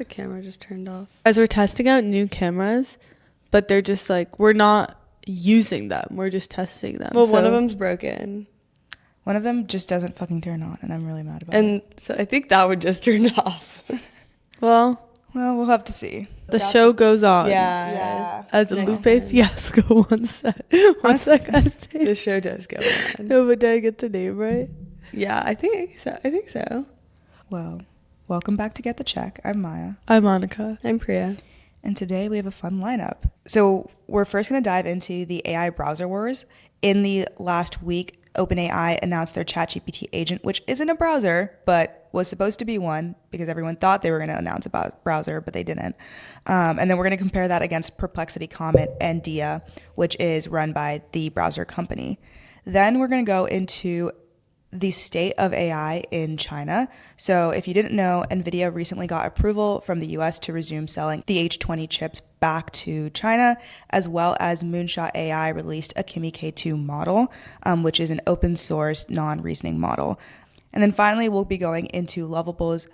the camera just turned off. As we're testing out new cameras, but they're just like, we're not using them. We're just testing them. Well, one of them's broken. One of them just doesn't fucking turn on, and I'm really mad about it. And so I think that would just turn off. Well, we'll have to see. The show goes on. Yeah. As a Lupe fiasco, one sec. The show does go on. No, but did I get the name right? Yeah, I think so. Well, welcome back to Get the Check. I'm Maya. I'm Monica. I'm Priya. And today we have a fun lineup. So we're first going to dive into the AI browser wars. In the last week, OpenAI announced their ChatGPT Agent, which isn't a browser, but was supposed to be one because everyone thought they were going to announce a browser, but they didn't. And then we're going to compare that against Perplexity, Comet, and Deja, which is run by the browser company. Then we're going to go into the state of AI in China. So if you didn't know, NVIDIA recently got approval from the US to resume selling the H20 chips back to China, as well as Moonshot AI released a Kimi K2 model, which is an open source, non-reasoning model. And then finally, we'll be going into Lovable's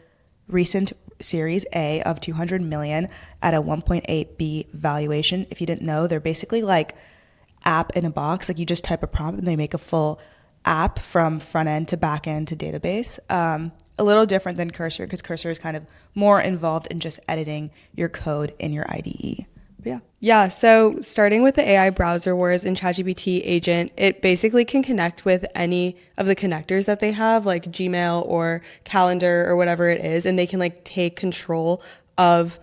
recent Series A of 200 million at a 1.8 B valuation. If you didn't know, they're basically like app in a box. Like you just type a prompt and they make a full app from front end to back end to database. A little different than Cursor because Cursor is kind of more involved in just editing your code in your IDE. But yeah, so starting with the AI browser wars in ChatGPT Agent, it basically can connect with any of the connectors that they have, like Gmail or Calendar or whatever it is, and they can like take control of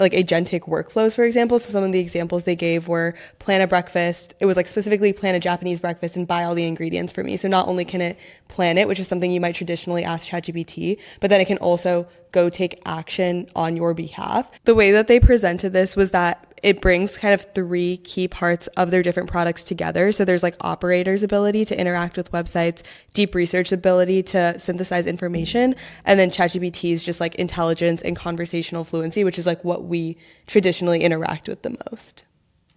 like agentic workflows, for example. So some of the examples they gave were plan a breakfast. It was like specifically plan a Japanese breakfast and buy all the ingredients for me. So not only can it plan it, which is something you might traditionally ask ChatGPT, but then it can also go take action on your behalf. The way that they presented this was that it brings kind of three key parts of their different products together. So there's like operators' ability to interact with websites, deep research ability to synthesize information, and then ChatGPT's just like intelligence and conversational fluency, which is like what we traditionally interact with the most.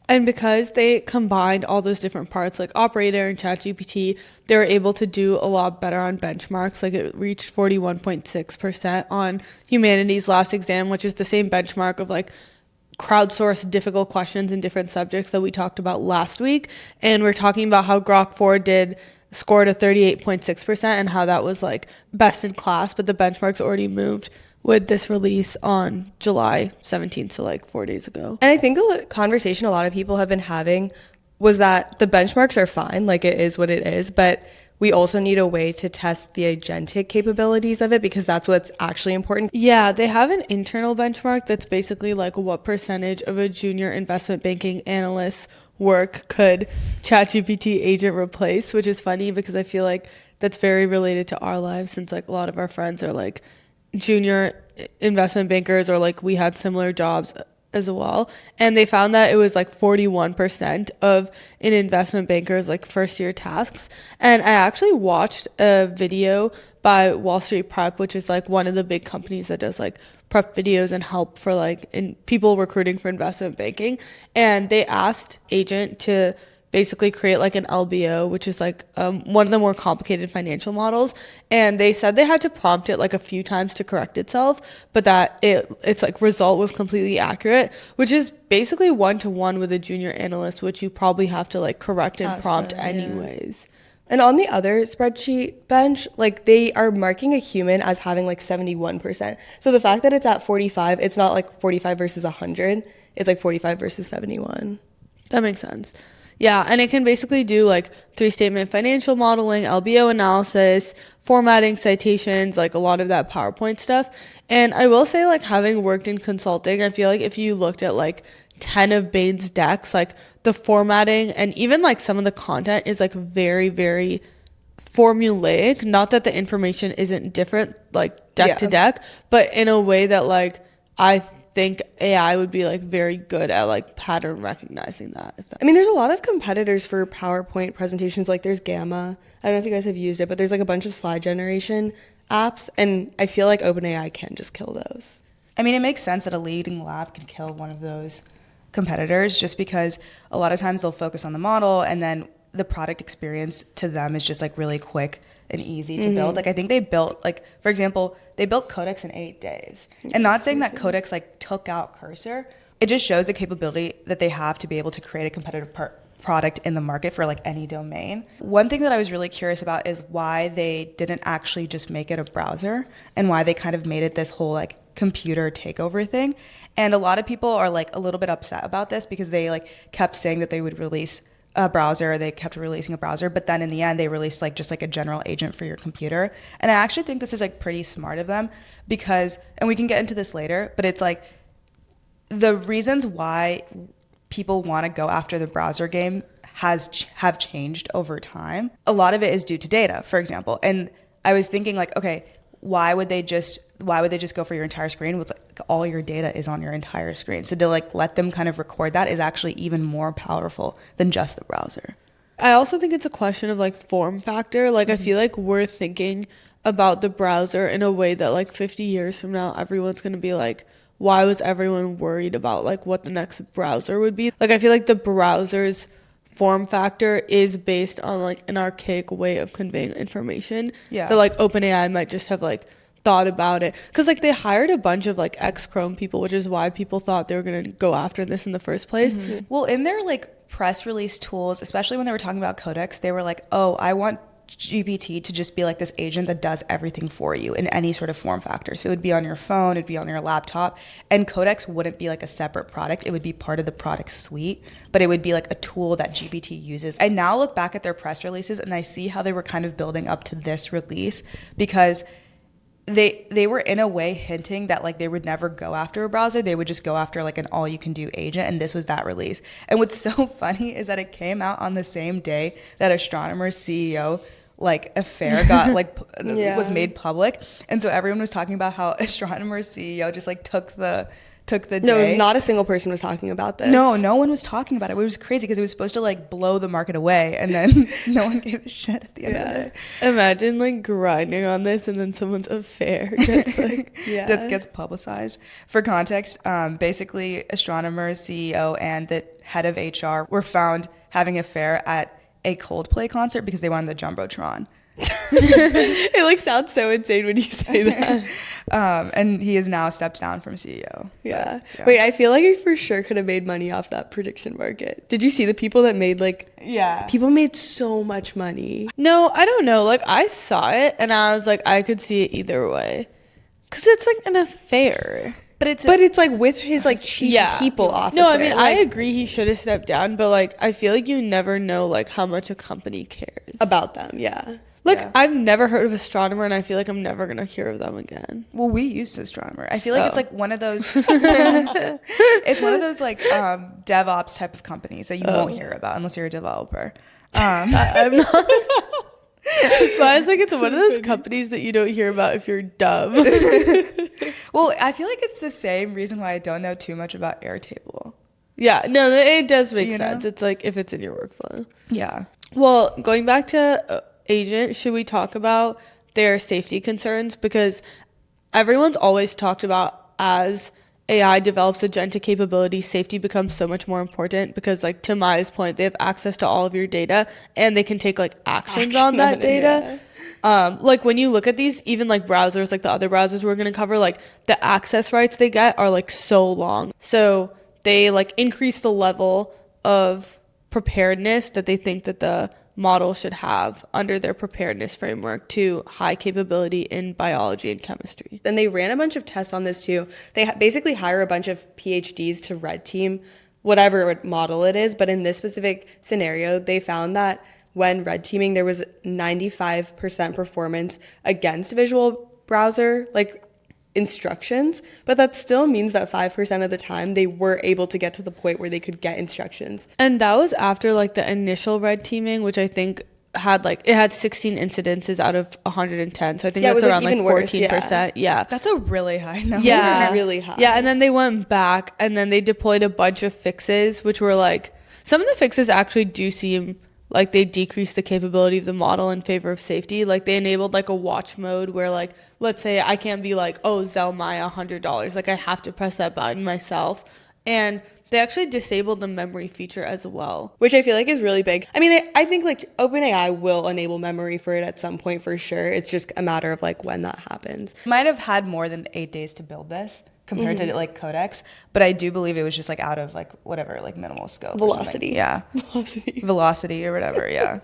And because they combined all those different parts, like Operator and ChatGPT, they were able to do a lot better on benchmarks. Like it reached 41.6% on humanities last exam, which is the same benchmark of like crowdsourced difficult questions in different subjects that we talked about last week. And we're talking about how Grok 4 scored a 38.6% and how that was like best in class, but the benchmarks already moved with this release on July 17th, so like 4 days ago. And I think a conversation a lot of people have been having was that the benchmarks are fine, like it is what it is, but we also need a way to test the agentic capabilities of it because that's what's actually important. Yeah, they have an internal benchmark that's basically like what percentage of a junior investment banking analyst's work could ChatGPT Agent replace, which is funny because I feel like that's very related to our lives since like a lot of our friends are like junior investment bankers or like we had similar jobs as well. And they found that it was like 41% of an investment banker's like first year tasks. And I actually watched a video by Wall Street Prep, which is like one of the big companies that does like prep videos and help for like in people recruiting for investment banking. And they asked Agent to basically create like an LBO, which is like one of the more complicated financial models. And they said they had to prompt it like a few times to correct itself, but that its like result was completely accurate, which is basically 1-to-1 with a junior analyst, which you probably have to like correct and prompt anyways. Yeah. And on the other spreadsheet bench, like they are marking a human as having like 71%. So the fact that it's at 45, it's not like 45 versus 100. It's like 45 versus 71. That makes sense. Yeah, and it can basically do like 3-statement financial modeling, LBO analysis, formatting, citations, like a lot of that PowerPoint stuff. And I will say, like, having worked in consulting, I feel like if you looked at like 10 of Bain's decks, like the formatting and even like some of the content is like very, very formulaic. Not that the information isn't different, like deck to deck, but in a way that like I think AI would be like very good at like pattern recognizing that. I mean, there's a lot of competitors for PowerPoint presentations. Like there's Gamma. I don't know if you guys have used it, but there's like a bunch of slide generation apps, and I feel like OpenAI can just kill those. I mean, it makes sense that a leading lab can kill one of those competitors just because a lot of times they'll focus on the model and then the product experience to them is just like really quick and easy to build. Like I think they built, like for example, they built Codex in 8 days. And not saying that Codex like took out Cursor. It just shows the capability that they have to be able to create a competitive product in the market for like any domain. One thing that I was really curious about is why they didn't actually just make it a browser, and why they kind of made it this whole like computer takeover thing. And a lot of people are like a little bit upset about this because they like kept saying that they would release a browser, they kept releasing a browser, but then in the end they released like just like a general agent for your computer. And I actually think this is like pretty smart of them because, and we can get into this later, but it's like the reasons why people want to go after the browser game have changed over time. A lot of it is due to data, for example. And I was thinking like, okay, why would they just go for your entire screen? Well, it's like all your data is on your entire screen. So to like let them kind of record that is actually even more powerful than just the browser. I also think it's a question of like form factor. Like I feel like we're thinking about the browser in a way that like 50 years from now, everyone's going to be like, why was everyone worried about like what the next browser would be? Like I feel like the browser's form factor is based on like an archaic way of conveying information. Yeah. That like OpenAI might just have like thought about it. Because like they hired a bunch of like ex-Chrome people, which is why people thought they were going to go after this in the first place. Well, in their like press release tools, especially when they were talking about Codex, they were like, oh, I want GPT to just be like this agent that does everything for you in any sort of form factor. So it would be on your phone, it'd be on your laptop, and Codex wouldn't be like a separate product. It would be part of the product suite, but it would be like a tool that GPT uses. I now look back at their press releases and I see how they were kind of building up to this release, because they were in a way hinting that like they would never go after a browser. They would just go after like an all you can do agent, and this was that release. And what's so funny is that it came out on the same day that Astronomer's CEO like affair got like was made public, and so everyone was talking about how Astronomer's CEO just like took the day. No, not a single person was talking about this. No one was talking about it. It was crazy because it was supposed to like blow the market away, and then no one gave a shit at the end of the day. Imagine like grinding on this and then someone's affair gets like that gets publicized. For context, basically Astronomer's CEO and the head of HR were found having an affair at a Coldplay concert because they were on the Jumbotron. It like sounds so insane when you say that. And he has now stepped down from CEO. Yeah. Wait, I feel like I for sure could have made money off that prediction market. Did you see the people that made like... Yeah. People made so much money. No, I don't know. Like I saw it and I was like, I could see it either way. Because it's like an affair. But it's like with his like chief people officer. No, I mean, like, I agree he should have stepped down, but like I feel like you never know like how much a company cares about them. Yeah. Like I've never heard of Astronomer, and I feel like I'm never gonna hear of them again. Well, we used Astronomer. I feel like it's like one of those it's one of those like DevOps type of companies that you won't hear about unless you're a developer. I'm not. But it's like it's one of those companies that you don't hear about if you're dumb. Well, I feel like it's the same reason why I don't know too much about Airtable. Yeah, no, it does make sense. It's like if it's in your workflow. Yeah. Well, going back to Agent, should we talk about their safety concerns? Because everyone's always talked about as AI develops agentic capability, safety becomes so much more important because, like, to Maya's point, they have access to all of your data and they can take, like, actions on that data. Like, when you look at these, even, like, browsers, like the other browsers we're going to cover, like, the access rights they get are, like, so long. So they, like, increase the level of preparedness that they think that the model should have under their preparedness framework to high capability in biology and chemistry. And they ran a bunch of tests on this too. They basically hire a bunch of PhDs to red team whatever model it is. But in this specific scenario, they found that when red teaming, there was 95% performance against visual browser, like instructions, but that still means that 5% of the time they were able to get to the point where they could get instructions. And that was after like the initial red teaming, which I think had like, it had 16 incidences out of 110. So I think that's around like 14%. Yeah. That's a really high number. Yeah. Really high. Yeah. And then they went back and then they deployed a bunch of fixes, which were like, some of the fixes actually do seem like they decreased the capability of the model in favor of safety. Like they enabled like a watch mode where like, let's say I can't be like, oh, Zell Maya $100. Like I have to press that button myself And they actually disabled the memory feature as well. Which I feel like is really big. I mean, I think like OpenAI will enable memory for it at some point for sure. It's just a matter of like when that happens. Might have had more than 8 days to build this compared to like Codex, but I do believe it was just like out of like whatever, like minimal scope. Velocity. Yeah. Velocity or whatever, yeah.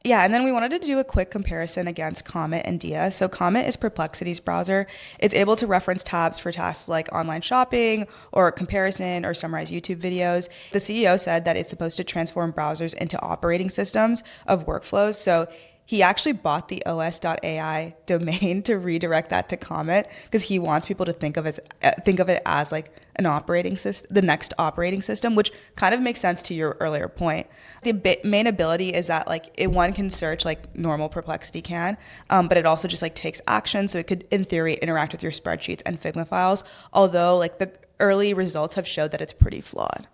Yeah, and then we wanted to do a quick comparison against Comet and Dia. So Comet is Perplexity's browser. It's able to reference tabs for tasks like online shopping or comparison or summarize YouTube videos. The CEO said that it's supposed to transform browsers into operating systems of workflows. So he actually bought the os.ai domain to redirect that to Comet because he wants people to think of it as like an operating system, the next operating system, which kind of makes sense to your earlier point. The main ability is that like one can search like normal Perplexity can, but it also just like takes action. So it could, in theory, interact with your spreadsheets and Figma files. Although like the early results have showed that it's pretty flawed.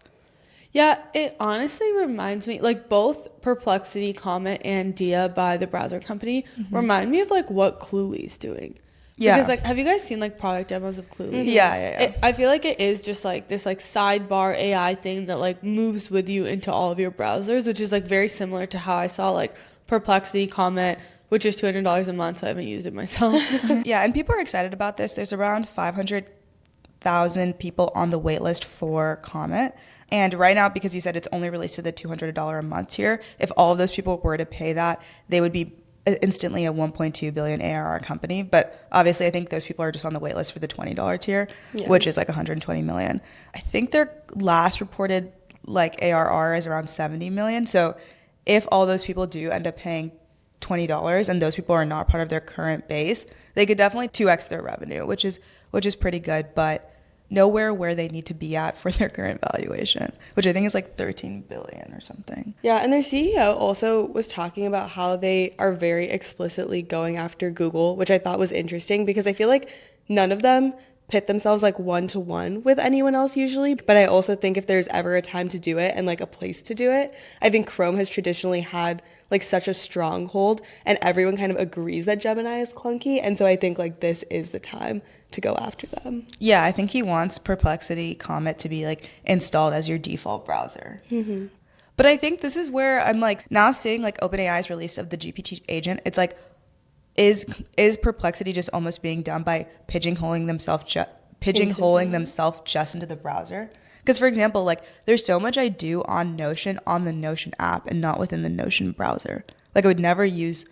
Yeah, it honestly reminds me, like both Perplexity, Comet, and Dia by the browser company remind me of like what Cluely's doing. Yeah. Because like, have you guys seen like product demos of Cluely? Yeah. I feel like it is just like this like sidebar AI thing that like moves with you into all of your browsers, which is like very similar to how I saw like Perplexity, Comet, which is $200 a month, so I haven't used it myself. Yeah, and people are excited about this. There's around 500,000 people on the wait list for Comet. And right now, because you said it's only released to the $200 a month tier, if all of those people were to pay that, they would be instantly a 1.2 billion ARR company. But obviously, I think those people are just on the wait list for the $20 tier, which is like 120 million. I think their last reported like ARR is around 70 million. So if all those people do end up paying $20 and those people are not part of their current base, they could definitely 2x their revenue, which is pretty good, but nowhere where they need to be at for their current valuation, which I think is like 13 billion or something. Yeah, and their CEO also was talking about how they are very explicitly going after Google, which I thought was interesting because I feel like none of them pit themselves like one-to-one with anyone else usually. But I also think if there's ever a time to do it and like a place to do it, I think Chrome has traditionally had like such a stronghold and everyone kind of agrees that Gemini is clunky. And so I think like this is the time to go after them. Yeah, I think he wants Perplexity Comet to be like installed as your default browser. But I think this is where I'm like now seeing like OpenAI's release of the GPT agent. It's like, is Perplexity just almost being done by pigeonholing themselves just into the browser? Because for example, like there's so much I do on Notion on the Notion app and not within the Notion browser. Like I would never use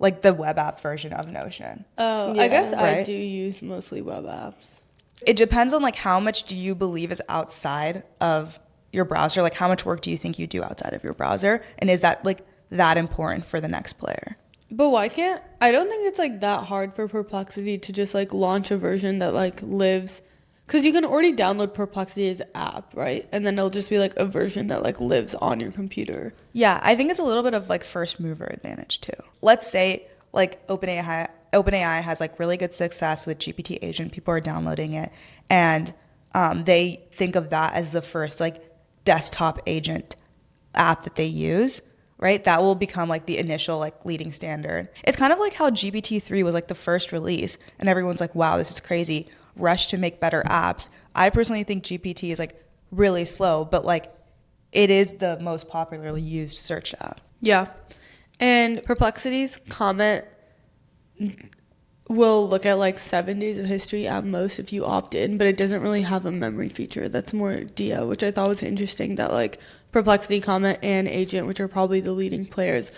like the web app version of Notion. Oh, yeah, I guess right? I do use mostly web apps. It depends on like how much do you believe is outside of your browser? Like how much work do you think you do outside of your browser? And is that like that important for the next player? But why can't, I don't think it's like that hard for Perplexity to just like launch a version that like lives, because you can already download Perplexity as an app, right? And then it'll just be like a version that like lives on your computer. Yeah, I think it's a little bit of like first mover advantage too. Let's say like OpenAI has like really good success with GPT Agent. People are downloading it and they think of that as the first like desktop agent app that they use. Right? That will become like the initial like leading standard. It's kind of like how GPT-3 was like the first release and everyone's like, wow, this is crazy. Rush to make better apps. I personally think GPT is like really slow, but like it is the most popularly used search app. Yeah. And Perplexity's Comet will look at like 7 days of history at most if you opt in, but it doesn't really have a memory feature. That's more Dia, which I thought was interesting that like Perplexity, Comet, and Agent, which are probably the leading players,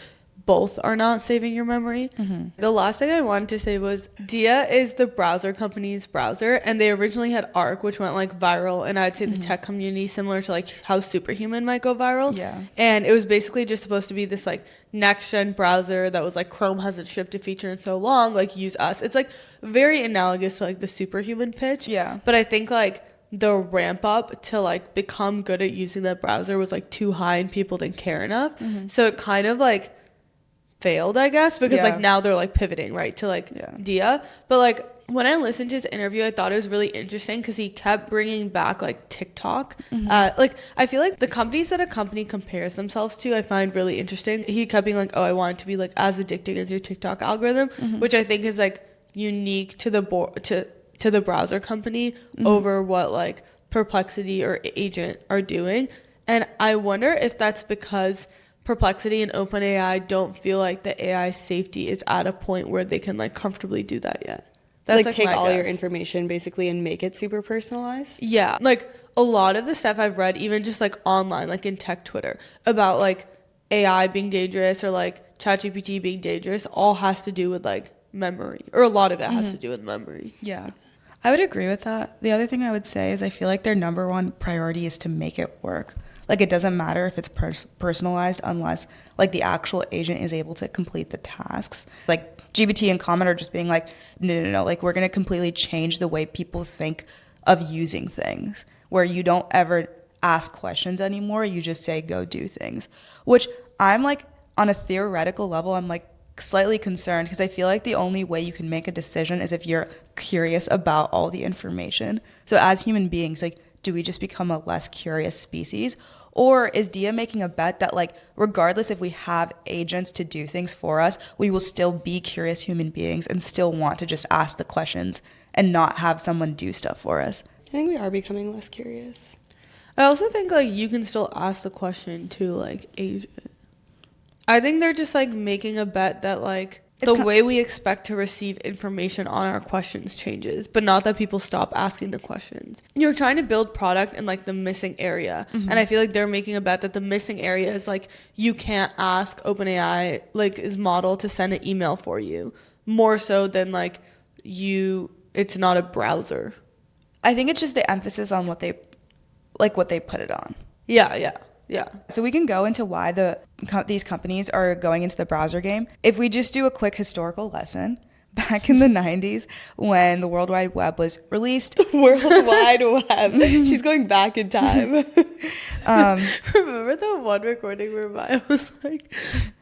both are not saving your memory. The last thing I wanted to say was Dia is the browser company's browser, and they originally had Arc, which went like viral, and I'd say the tech community, similar to like how Superhuman might go viral. Yeah. And it was basically just supposed to be this like next gen browser that was like Chrome hasn't shipped a feature in so long, like use us. It's like very analogous to like the Superhuman pitch. Yeah. But I think like the ramp up to like become good at using that browser was like too high and people didn't care enough. So it kind of like failed, I guess, because like now they're like pivoting right to like Dia. But like when I listened to his interview, I thought it was really interesting because he kept bringing back like TikTok. Like I feel like the companies that a company compares themselves to, I find really interesting. He kept being like, oh, I want it to be like as addicting as your TikTok algorithm, which I think is like unique to the to the browser company over what like Perplexity or Agent are doing. And I wonder if that's because Perplexity and OpenAI don't feel like the AI safety is at a point where they can like comfortably do that yet. That's like take my all your guess. information basically and make it super personalized. Yeah, like a lot of the stuff I've read, even just like online, like in tech Twitter, about like AI being dangerous or like ChatGPT being dangerous, all has to do with like memory, or a lot of it has to do with memory. Yeah, I would agree with that. The other thing I would say is I feel like their number one priority is to make it work. Like, it doesn't matter if it's personalized unless like the actual agent is able to complete the tasks. Like GPT and Comet are just being like, no, like we're going to completely change the way people think of using things, where you don't ever ask questions anymore. You just say, go do things, which I'm like, on a theoretical level, I'm like slightly concerned, because I feel like the only way you can make a decision is if you're curious about all the information. So as human beings, like, do we just become a less curious species? Or is Dia making a bet that, like, regardless if we have agents to do things for us, we will still be curious human beings and still want to just ask the questions and not have someone do stuff for us? I think we are becoming less curious. I also think like you can still ask the question to like agent. I think they're just like making a bet that like the way we expect to receive information on our questions changes, but not that people stop asking the questions. You're trying to build product in like the missing area. And I feel like they're making a bet that the missing area is like, you can't ask OpenAI, like his model, to send an email for you, more so than like it's not a browser. I think it's just the emphasis on what they put it on. Yeah. So we can go into why these companies are going into the browser game. If we just do a quick historical lesson, back in the 90s, when the World Wide Web was released. World Wide Web. She's going back in time. Remember the one recording where Maya was like,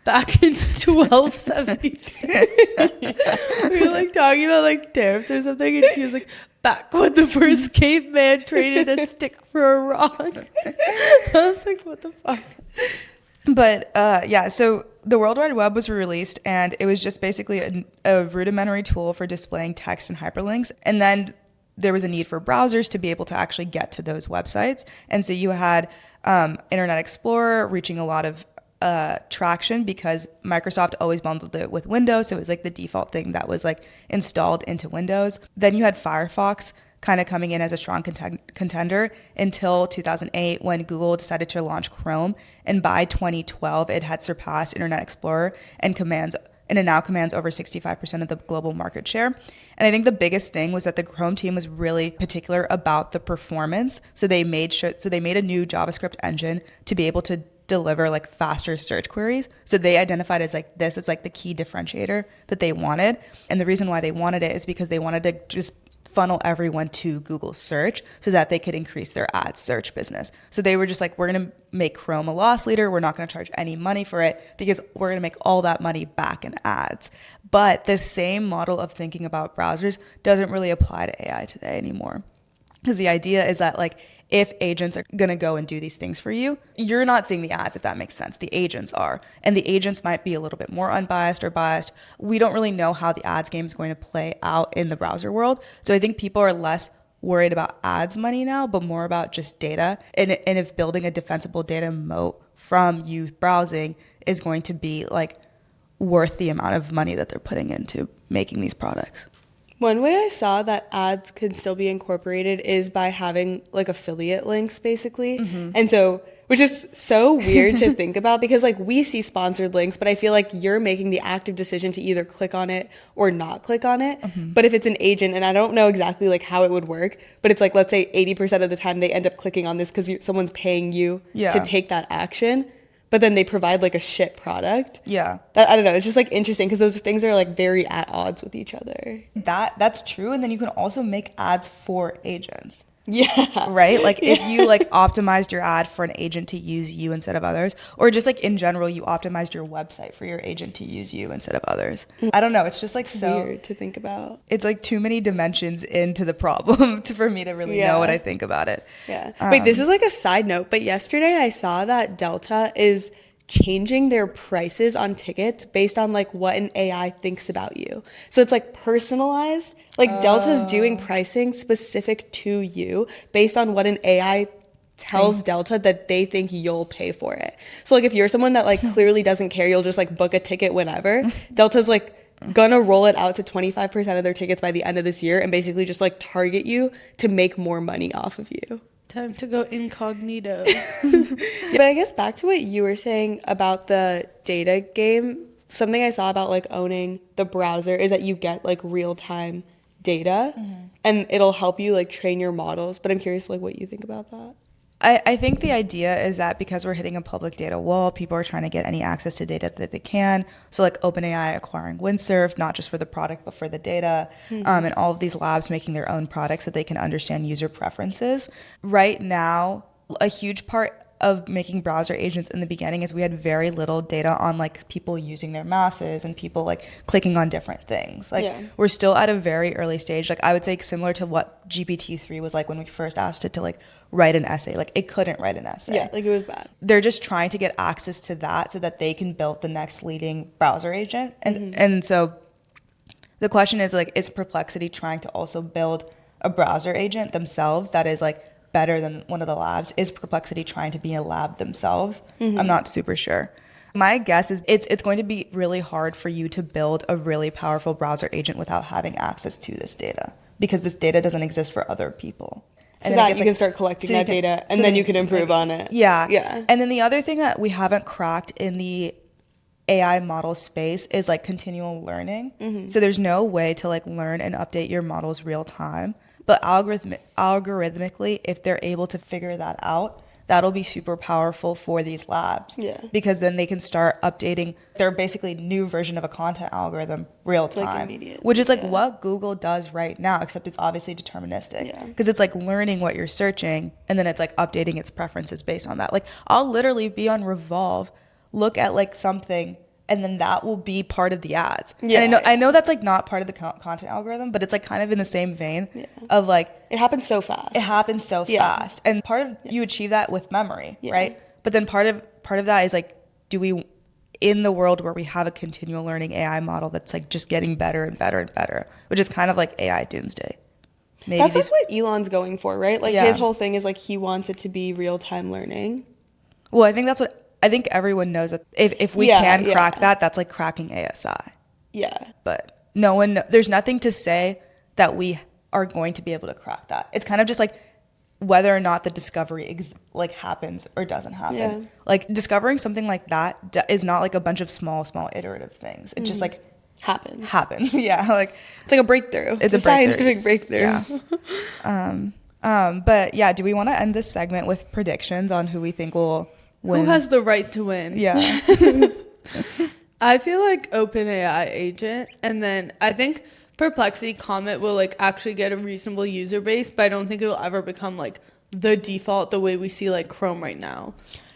back in 1272? We were like talking about like tariffs or something, and she was like, back when the first caveman traded a stick for a rock. I was like, what the fuck? But so the World Wide Web was released, and it was just basically a rudimentary tool for displaying text and hyperlinks. And then there was a need for browsers to be able to actually get to those websites. And so you had Internet Explorer reaching a lot of traction because Microsoft always bundled it with Windows. So it was like the default thing that was like installed into Windows. Then you had Firefox kind of coming in as a strong contender until 2008, when Google decided to launch Chrome. And by 2012, it had surpassed Internet Explorer and it now commands over 65% of the global market share. And I think the biggest thing was that the Chrome team was really particular about the performance. So they made a new JavaScript engine to be able to deliver like faster search queries. So they identified as like this as like the key differentiator that they wanted. And the reason why they wanted it is because they wanted to just funnel everyone to Google search so that they could increase their ad search business. So they were just like, we're going to make Chrome a loss leader. We're not going to charge any money for it because we're going to make all that money back in ads. But the same model of thinking about browsers doesn't really apply to AI today anymore. Because the idea is that like, if agents are going to go and do these things for you, you're not seeing the ads, if that makes sense. The agents are. And the agents might be a little bit more unbiased or biased. We don't really know how the ads game is going to play out in the browser world. So I think people are less worried about ads money now, but more about just data. And if building a defensible data moat from you browsing is going to be like worth the amount of money that they're putting into making these products. One way I saw that ads can still be incorporated is by having like affiliate links, basically. And so, which is so weird to think about, because like we see sponsored links, but I feel like you're making the active decision to either click on it or not click on it. But if it's an agent, and I don't know exactly like how it would work, but it's like, let's say 80% of the time they end up clicking on this because someone's paying you to take that action. But then they provide like a shit product. Yeah. I don't know. It's just like interesting because those things are like very at odds with each other. That's true. And then you can also make ads for agents. Yeah. Right? Like if you like optimized your ad for an agent to use you instead of others, or just like in general, you optimized your website for your agent to use you instead of others. I don't know. It's just like so weird to think about. It's like too many dimensions into the problem for me to really know what I think about it. Yeah. Wait, this is like a side note, but yesterday I saw that Delta is changing their prices on tickets based on like what an AI thinks about you. So it's like personalized. Like Delta's doing pricing specific to you based on what an AI tells Delta that they think you'll pay for it. So like if you're someone that like clearly doesn't care, you'll just like book a ticket whenever, Delta's like gonna roll it out to 25% of their tickets by the end of this year and basically just like target you to make more money off of you. Time to go incognito. But I guess back to what you were saying about the data game, something I saw about like owning the browser is that you get like real-time data and it'll help you like train your models. But I'm curious like what you think about that. I think the idea is that because we're hitting a public data wall, people are trying to get any access to data that they can. So like OpenAI acquiring Windsurf, not just for the product, but for the data, and all of these labs making their own products so they can understand user preferences. Right now, a huge part of making browser agents in the beginning is we had very little data on like people using their mouses and people like clicking on different things. Like we're still at a very early stage. Like I would say similar to what GPT-3 was like when we first asked it to like write an essay. Like it couldn't write an essay. Yeah, like it was bad. They're just trying to get access to that so that they can build the next leading browser agent. And so the question is like, is Perplexity trying to also build a browser agent themselves that is like better than one of the labs? Is Perplexity trying to be a lab themselves? I'm not super sure. My guess is it's going to be really hard for you to build a really powerful browser agent without having access to this data because this data doesn't exist for other people. So that you can start collecting that data and then you can improve on it. Yeah. And then the other thing that we haven't cracked in the AI model space is like continual learning. So there's no way to like learn and update your models real time. But algorithmically, if they're able to figure that out, that'll be super powerful for these labs. Because then they can start updating their basically new version of a content algorithm real time, which is like what Google does right now, except it's obviously deterministic. Because it's like learning what you're searching and then it's like updating its preferences based on that. Like I'll literally be on Revolve, look at like something, and then that will be part of the ads. And I know that's like not part of the content algorithm, but it's like kind of in the same vein of like it happens so fast. Fast. And part of you achieve that with memory, right? But then part of that is like, do we, in the world where we have a continual learning AI model that's like just getting better and better and better, which is kind of like AI doomsday. Maybe that's what Elon's going for, right? Like his whole thing is like he wants it to be real-time learning. Well, I think everyone knows that if we can crack that, that's like cracking ASI. But there's nothing to say that we are going to be able to crack that. It's kind of just like whether or not the discovery happens or doesn't happen. Like discovering something like that is not like a bunch of small iterative things. It just like happens. Like it's like a breakthrough. It's a scientific breakthrough. But yeah, do we want to end this segment with predictions on who we think will win? Who has the right to win? I feel like OpenAI agent, and then I think Perplexity Comet will like actually get a reasonable user base, but I don't think it'll ever become like the default the way we see like Chrome right now.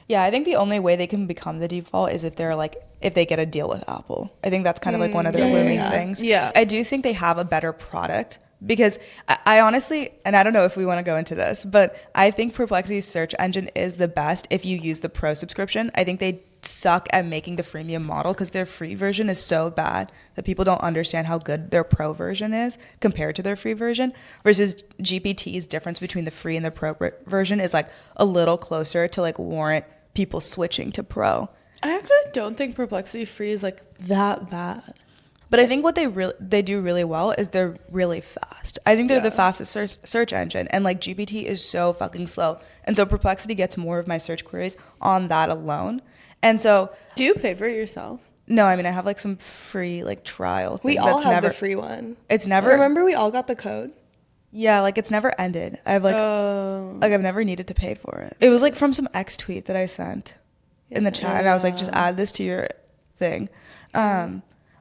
Yeah, I think the only way they can become the default is if they get a deal with Apple. I think that's kind of like one of their looming things. I do think they have a better product because I honestly, and I don't know if we want to go into this, but I think Perplexity's search engine is the best if you use the Pro subscription. I think they suck at making the freemium model because their free version is so bad that people don't understand how good their Pro version is compared to their free version, versus GPT's difference between the free and the Pro version is like a little closer to like warrant people switching to Pro. I actually don't think Perplexity free is like that bad. But I think what they do really well is they're really fast. I think they're the fastest search engine, and like GPT is so fucking slow. And so Perplexity gets more of my search queries on that alone. And so, do you pay for it yourself? No, I mean I have like some free like trial thing. We all have the free one. It's never. Remember we all got the code? Yeah, like it's never ended. I've like I've never needed to pay for it. It was like from some X tweet that I sent in the chat, and I was like, just add this to your thing.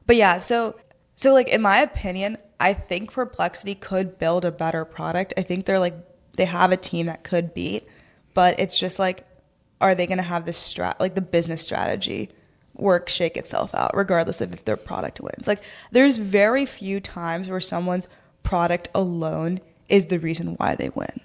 But yeah, so like in my opinion, I think Perplexity could build a better product. I think they have a team that could beat, but it's just like, are they going to have this the business strategy shake itself out regardless of if their product wins? Like there's very few times where someone's product alone is the reason why they win.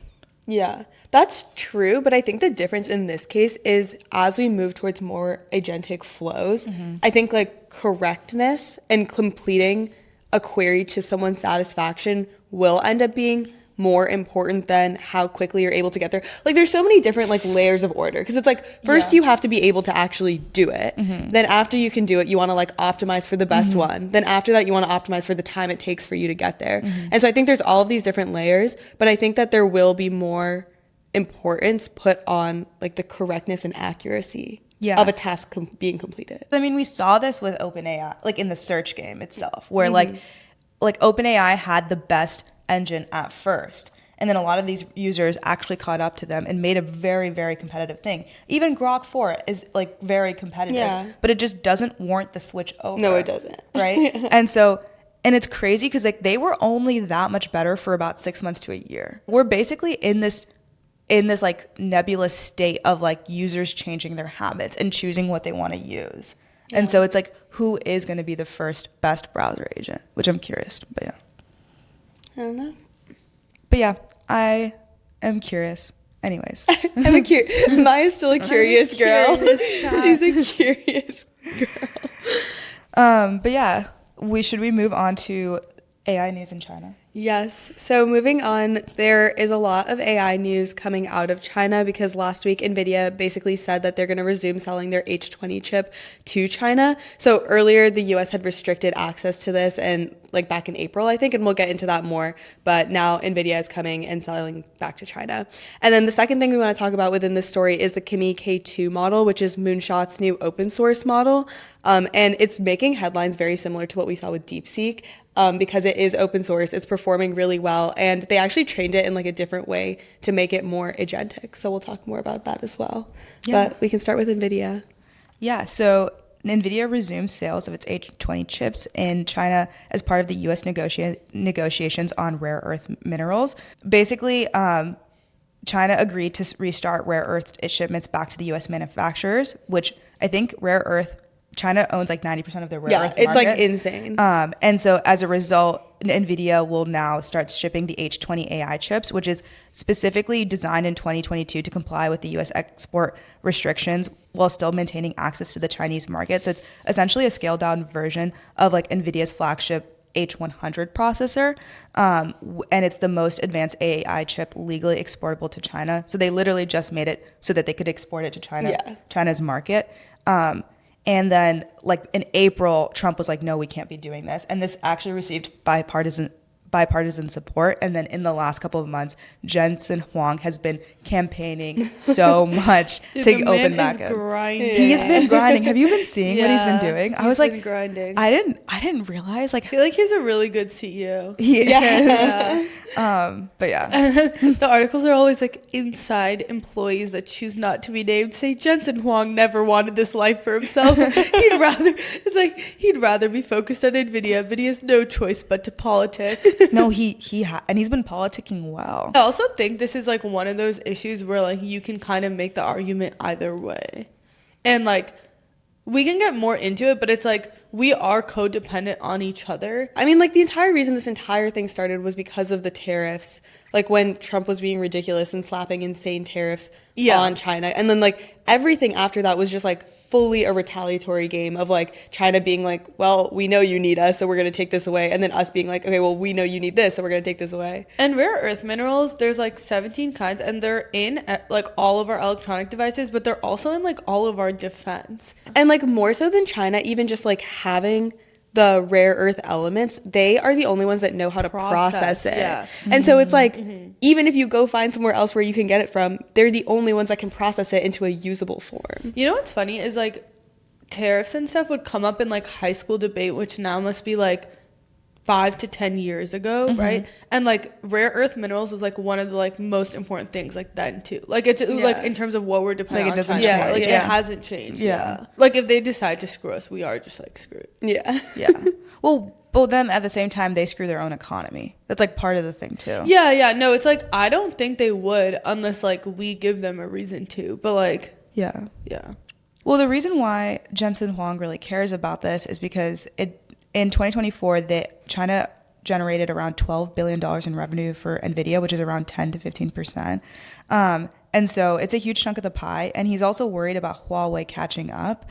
Yeah, that's true. But I think the difference in this case is as we move towards more agentic flows, I think like correctness and completing a query to someone's satisfaction will end up being more important than how quickly you're able to get there. Like there's so many different like layers of order because it's like first you have to be able to actually do it. Then after you can do it, you want to like optimize for the best one. Then after that, you want to optimize for the time it takes for you to get there. And so I think there's all of these different layers, but I think that there will be more importance put on like the correctness and accuracy of a task being completed. I mean, we saw this with OpenAI, like in the search game itself, where like OpenAI had the best engine at first, and then a lot of these users actually caught up to them and made a very, very competitive thing. Even Grok 4 is like very competitive, but it just doesn't warrant the switch over. No, it doesn't. Right? And it's crazy because like they were only that much better for about 6 months to a year. We're basically in this like nebulous state of like users changing their habits and choosing what they want to use. And so it's like, who is going to be the first best browser agent, which I'm curious, but yeah. I don't know. But yeah, I am curious. Anyways. Maya's still a curious girl. She's a curious girl. But yeah, should we move on to AI news in China? Yes. So moving on, there is a lot of AI news coming out of China because last week NVIDIA basically said that they're going to resume selling their H20 chip to China. So earlier the US had restricted access to this and like back in April, I think, and we'll get into that more. But now NVIDIA is coming and selling back to China. And then the second thing we want to talk about within this story is the Kimi K2 model, which is Moonshot's new open source model. And it's making headlines very similar to what we saw with DeepSeek. Because it is open source, it's performing really well, and they actually trained it in like a different way to make it more agentic. So we'll talk more about that as well. Yeah. But we can start with NVIDIA. Yeah, so NVIDIA resumed sales of its H20 chips in China as part of the U.S. negotiations on rare earth minerals. Basically, China agreed to restart rare earth shipments back to the U.S. manufacturers, which I think China owns like 90% of their rare earth market. It's like insane. And so as a result, NVIDIA will now start shipping the H20 AI chips, which is specifically designed in 2022 to comply with the U.S. export restrictions while still maintaining access to the Chinese market. So it's essentially a scaled down version of like NVIDIA's flagship H100 processor. And it's the most advanced AI chip legally exportable to China. So they literally just made it so that they could export it to China's market. And then, like, in April, Trump was like, no, we can't be doing this. And this actually received bipartisan support. And then in the last couple of months, Jensen Huang has been campaigning so much to open back up. He's been grinding. Have you been seeing what he's been doing? I was like, grinding. I didn't realize. Like, I feel like he's a really good CEO. He is. But yeah, the articles are always like inside employees that choose not to be named say Jensen Huang never wanted this life for himself. He'd rather be focused on NVIDIA, but he has no choice but to politic. No, and he's been politicking well. I also think this is like one of those issues where like you can kind of make the argument either way, and like we can get more into it, but it's like we are codependent on each other. I mean, like the entire reason this entire thing started was because of the tariffs. Like when Trump was being ridiculous and slapping insane tariffs on China. And then like everything after that was just like fully a retaliatory game of like China being like, well, we know you need us, so we're going to take this away. And then us being like, okay, well, we know you need this, so we're going to take this away. And rare earth minerals, there's like 17 kinds, and they're in like all of our electronic devices, but they're also in like all of our defense. And like more so than China, even just like having the rare earth elements, they are the only ones that know how to process it. Yeah. And so it's like, even if you go find somewhere else where you can get it from, they're the only ones that can process it into a usable form. You know what's funny is like tariffs and stuff would come up in like high school debate, which now must be like 5 to 10 years ago, right? And like rare earth minerals was like one of the like most important things like then too. Like it's like in terms of what we're depending like on. It doesn't change. Like it hasn't changed. Yeah. Like if they decide to screw us, we are just like screwed. Yeah. Well, then at the same time they screw their own economy. That's like part of the thing too. Yeah. No, it's like I don't think they would unless like we give them a reason to. But like yeah. Well, the reason why Jensen Huang really cares about this is because in 2024, China generated around $12 billion in revenue for NVIDIA, which is around 10 to 15%. And so it's a huge chunk of the pie. And he's also worried about Huawei catching up.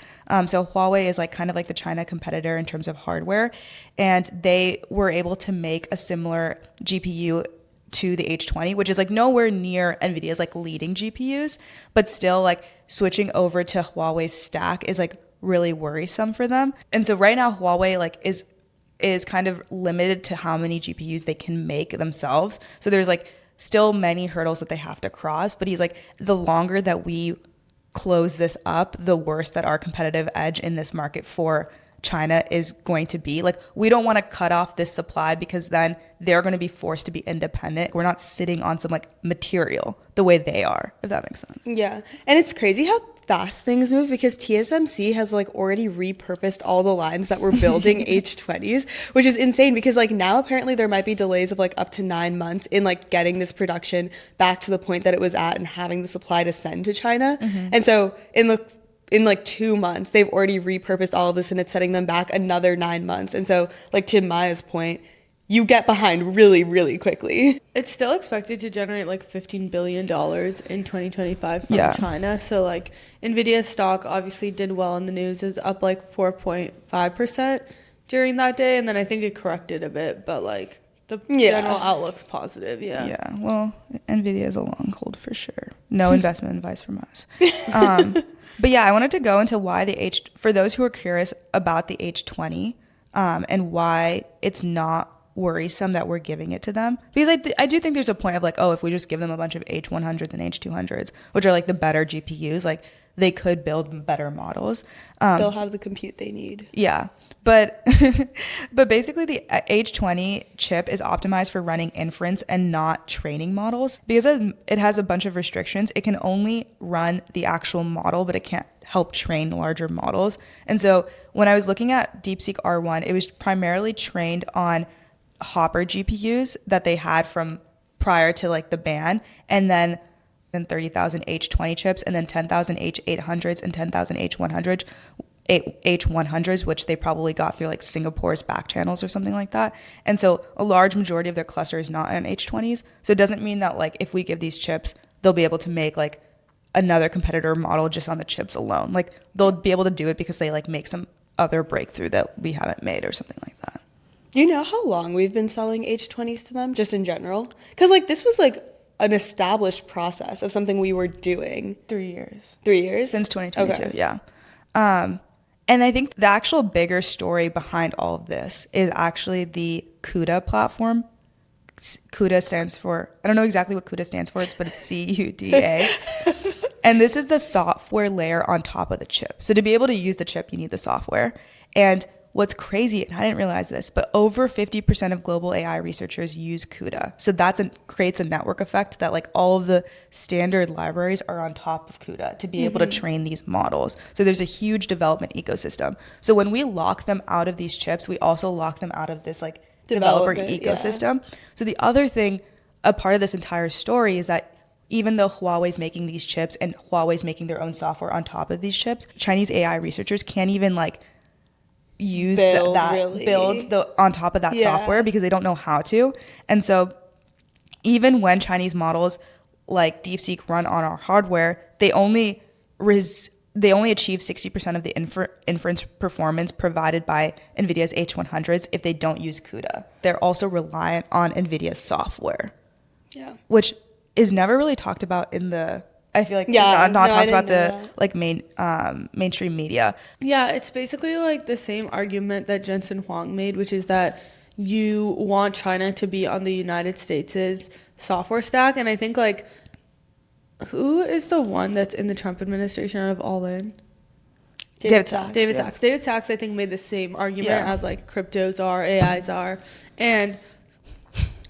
So Huawei is like kind of like the China competitor in terms of hardware. And they were able to make a similar GPU to the H20, which is like nowhere near NVIDIA's like leading GPUs, but still like switching over to Huawei's stack is like really worrisome for them. And so right now Huawei like is kind of limited to how many GPUs they can make themselves. So there's like still many hurdles that they have to cross, but he's like, the longer that we close this up, the worse that our competitive edge in this market for China is going to be. Like, we don't want to cut off this supply because then they're going to be forced to be independent. We're not sitting on some like material the way they are, if that makes sense. Yeah. And it's crazy how fast things move because TSMC has like already repurposed all the lines that were building H20s, which is insane because like now apparently there might be delays of like up to 9 months in like getting this production back to the point that it was at and having the supply to send to China. And so in like 2 months, they've already repurposed all of this and it's setting them back another 9 months. And so like to Maya's point, you get behind really, really quickly. It's still expected to generate like $15 billion in 2025 from China. So like NVIDIA stock obviously did well in the news, is up like 4.5% during that day. And then I think it corrected a bit, but like the general outlook's positive. Yeah. Well, NVIDIA is a long hold for sure. No investment advice from us. But yeah, I wanted to go into why for those who are curious about the H20 and why it's not worrisome that we're giving it to them. Because I do think there's a point of like, oh, if we just give them a bunch of H100s and H200s, which are like the better GPUs, like they could build better models. They'll have the compute they need. Yeah. But basically the H20 chip is optimized for running inference and not training models. Because it has a bunch of restrictions, it can only run the actual model, but it can't help train larger models. And so when I was looking at DeepSeek R1, it was primarily trained on Hopper GPUs that they had from prior to like the ban, and then 30,000 H20 chips, and then 10,000 H800s and 10,000 H100s, which they probably got through like Singapore's back channels or something like that. And so a large majority of their cluster is not on H20s. So it doesn't mean that like if we give these chips, they'll be able to make like another competitor model just on the chips alone. Like they'll be able to do it because they like make some other breakthrough that we haven't made or something like that. Do you know how long we've been selling H20s to them, just in general? Because like this was like an established process of something we were doing. 3 years. 3 years? Since 2022, yeah. And I think the actual bigger story behind all of this is actually the CUDA platform. CUDA stands for, I don't know exactly what CUDA stands for, but it's CUDA. And this is the software layer on top of the chip. So to be able to use the chip, you need the software. And what's crazy, and I didn't realize this, but over 50% of global AI researchers use CUDA. So creates a network effect that like all of the standard libraries are on top of CUDA to be able to train these models. So there's a huge development ecosystem. So when we lock them out of these chips, we also lock them out of this like developer ecosystem. Yeah. So the other thing, a part of this entire story is that even though Huawei's making these chips and Huawei's making their own software on top of these chips, Chinese AI researchers can't even like build on top of that software because they don't know how to. And so even when Chinese models like DeepSeek run on our hardware, they only achieve 60% of the inference performance provided by NVIDIA's H100s if they don't use CUDA. They're also reliant on NVIDIA's software, which is never really talked about in the, I feel like not talked about the like mainstream media. Yeah, it's basically like the same argument that Jensen Huang made, which is that you want China to be on the United States' software stack. And I think like, who is the one that's in the Trump administration out of All In? David Sachs. David Sachs, I think, made the same argument as like cryptos are, AIs are. And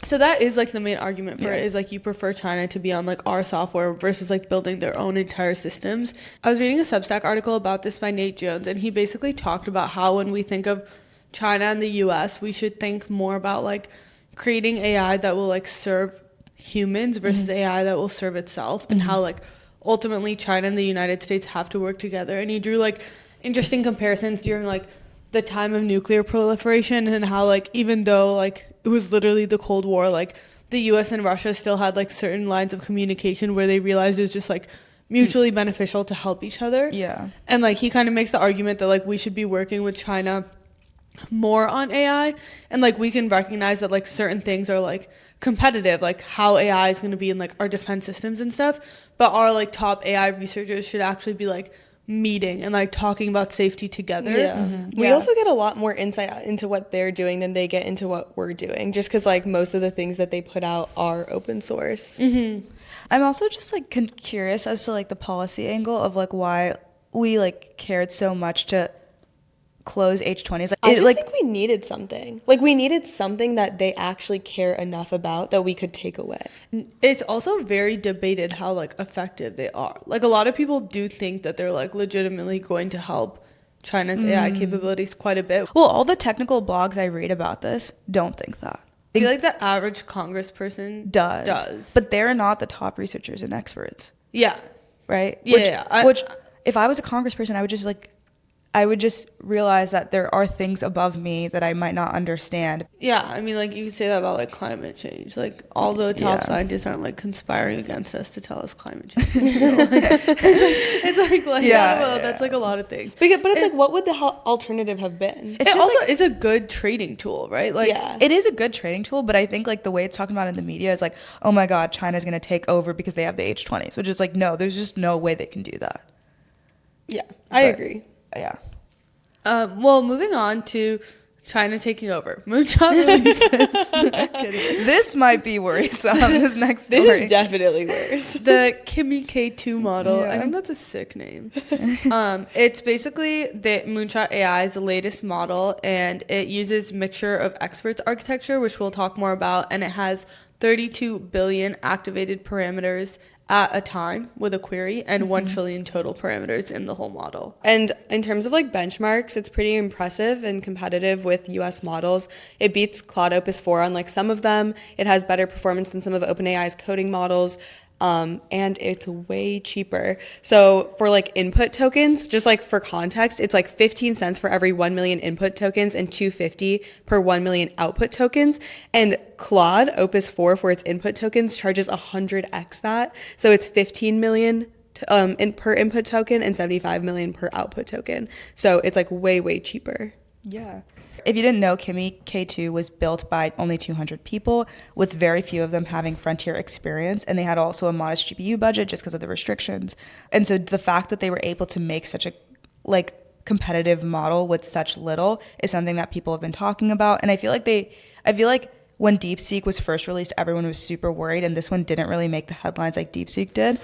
so that is like the main argument for it is like you prefer China to be on like our software versus like building their own entire systems. I was reading a Substack article about this by Nate Jones, and he basically talked about how when we think of China and the US, we should think more about like creating AI that will like serve humans versus AI that will serve itself, and how like ultimately China and the United States have to work together. And he drew like interesting comparisons during like the time of nuclear proliferation and how like even though like it was literally the Cold War. Like the US and Russia still had like certain lines of communication where they realized it was just like mutually beneficial to help each other. Yeah. And like he kind of makes the argument that like we should be working with China more on AI, and like we can recognize that like certain things are like competitive, like how AI is going to be in like our defense systems and stuff, but our like top AI researchers should actually be like meeting and like talking about safety together. We also get a lot more insight into what they're doing than they get into what we're doing, just because like most of the things that they put out are open source. I'm also just like curious as to like the policy angle of like why we like cared so much to close H20s. I just think we needed something. Like we needed something that they actually care enough about that we could take away. It's also very debated how like effective they are. Like a lot of people do think that they're like legitimately going to help China's AI capabilities quite a bit. Well, all the technical blogs I read about this don't think that. I feel like the average congressperson does. But they're not the top researchers and experts. Yeah. Right? Yeah. Which if I was a congressperson, I would just realize that there are things above me that I might not understand. Yeah, I mean, like, you could say that about, like, climate change. Like, all the top scientists aren't, like, conspiring against us to tell us climate change is real. It's like I don't know, that's, like, a lot of things. But it's like, what would the alternative have been? It also is a good trading tool, right? Like, it is a good trading tool, but I think, like, the way it's talking about in the media is, like, oh, my God, China's going to take over because they have the H20s, which is, like, no, there's just no way they can do that. Yeah, I agree. Yeah. Well, moving on to China taking over. Moonshot releases. This might be worrisome, this next story. This is definitely worse. The Kimi K2 model. I think that's a sick name. It's basically the Moonshot AI's latest model, and it uses mixture of experts architecture, which we'll talk more about, and it has 32 billion activated parameters at a time with a query and 1 trillion total parameters in the whole model. And in terms of like benchmarks, it's pretty impressive and competitive with US models. It beats Claude Opus 4 on like some of them. It has better performance than some of OpenAI's coding models. And it's way cheaper. So for like input tokens, just like for context, it's like 15 cents for every 1 million input tokens and 250 per 1 million output tokens. And Claude Opus 4 for its input tokens charges 100x that. So it's 15 million per input token and 75 million per output token. So it's like way cheaper. Yeah. If you didn't know, Kimi K2 was built by only 200 people, with very few of them having frontier experience, and they had also a modest GPU budget just because of the restrictions. And so the fact that they were able to make such a like competitive model with such little is something that people have been talking about. And I feel like when DeepSeek was first released, everyone was super worried, and this one didn't really make the headlines like DeepSeek did.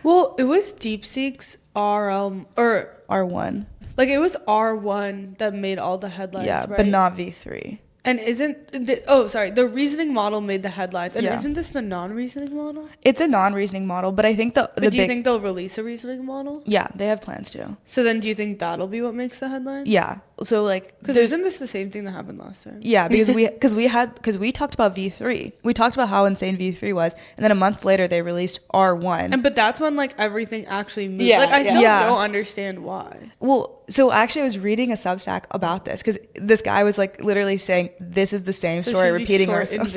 Well, it was DeepSeek's R1. Like, it was R1 that made all the headlines, Yeah, right? but not V3. And the reasoning model made the headlines. And isn't this the non-reasoning model? It's a non-reasoning model, but I think do you think they'll release a reasoning model? Yeah, they have plans to. So then do you think that'll be what makes the headlines? Yeah. So like, because isn't this the same thing that happened last time? Yeah, because we talked about V3. We talked about how insane V3 was, and then a month later they released R1. But that's when like everything actually moved. Yeah, like I still yeah. don't understand why. Well, so actually I was reading a Substack about this because this guy was like literally saying this is the same story repeating ourselves.